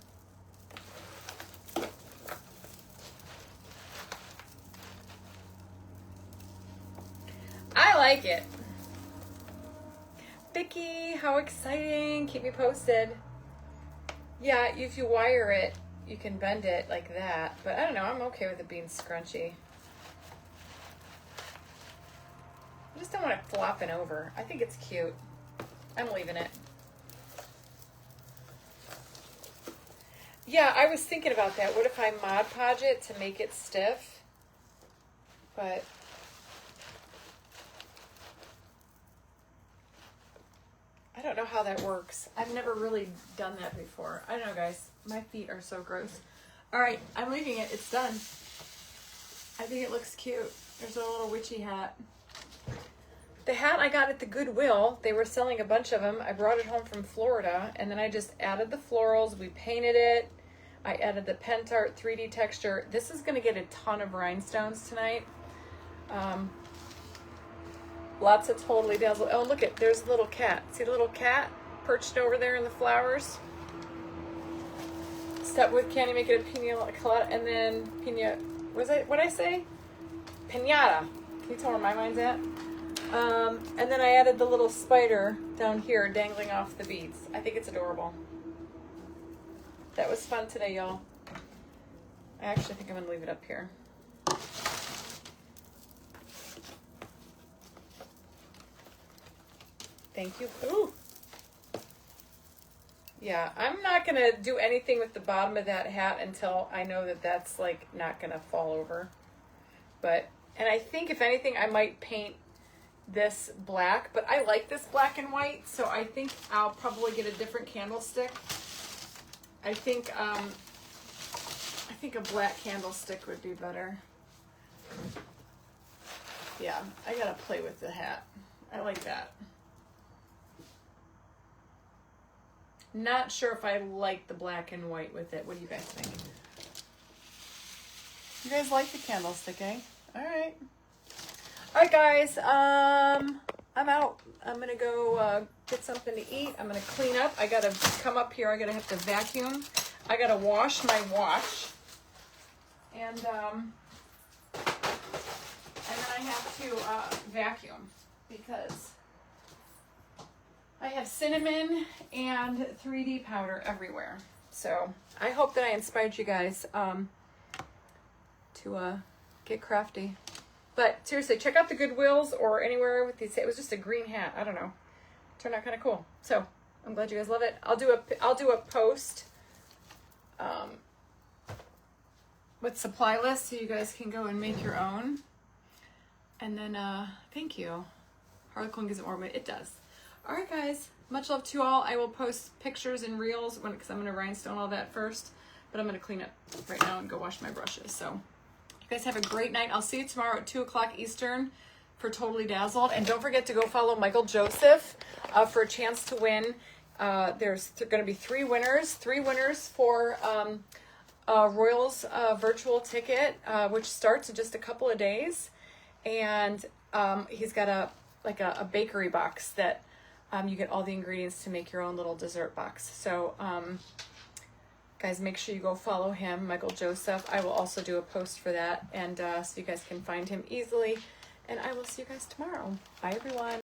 I like it. Vicky, how exciting. Keep me posted. Yeah, if you wire it, you can bend it like that, but I don't know, I'm okay with it being scrunchy. I just don't want it flopping over. I think it's cute. I'm leaving it. Yeah, I was thinking about that. What if I Mod Podge it to make it stiff? But I don't know how that works. I've never really done that before. I don't know, guys. My feet are so gross. All right, I'm leaving it. It's done. I think it looks cute. There's a little witchy hat. The hat I got at the Goodwill. They were selling a bunch of them. I brought it home from Florida, and then I just added the florals. We painted it. I added the Pentart 3D texture. This is going to get a ton of rhinestones tonight. Lots of totally dazzled. Oh, look there's a little cat. See the little cat perched over there in the flowers? Step with candy, make it a pina colada, and then pina, what'd I say? Pinata. Can you tell where my mind's at? And then I added the little spider down here dangling off the beads. I think it's adorable. That was fun today, y'all. I actually think I'm gonna leave it up here. Thank you. Ooh. Yeah, I'm not going to do anything with the bottom of that hat until I know that that's like not going to fall over. But, and I think if anything, I might paint this black, but I like this black and white, so I think I'll probably get a different candlestick. I think a black candlestick would be better. Yeah, I got to play with the hat. I like that. Not sure if I like the black and white with it. What do you guys think? You guys like the candlestick, eh? All right. All right, guys. I'm out. I'm going to go get something to eat. I'm going to clean up. I got to come up here. I got to have to vacuum. I got to wash my watch. And then I have to vacuum because I have cinnamon and 3D powder everywhere. So I hope that I inspired you guys to get crafty. But seriously, check out the Goodwills or anywhere with these. It was just a green hat. I don't know. Turned out kind of cool. So I'm glad you guys love it. I'll do a post with supply lists so you guys can go and make your own. And then thank you. Harlequin gives it more, but it does. All right, guys. Much love to you all. I will post pictures and reels because I'm going to rhinestone all that first. But I'm going to clean up right now and go wash my brushes. So you guys have a great night. I'll see you tomorrow at 2 o'clock Eastern for Totally Dazzled. And don't forget to go follow Michael Joseph for a chance to win There's going to be three winners for Royals virtual ticket, which starts in just a couple of days. And he's got a bakery box that you get all the ingredients to make your own little dessert box. So guys, make sure you go follow him, Michael Joseph. I will also do a post for that, and so you guys can find him easily. And I will see you guys tomorrow. Bye, everyone.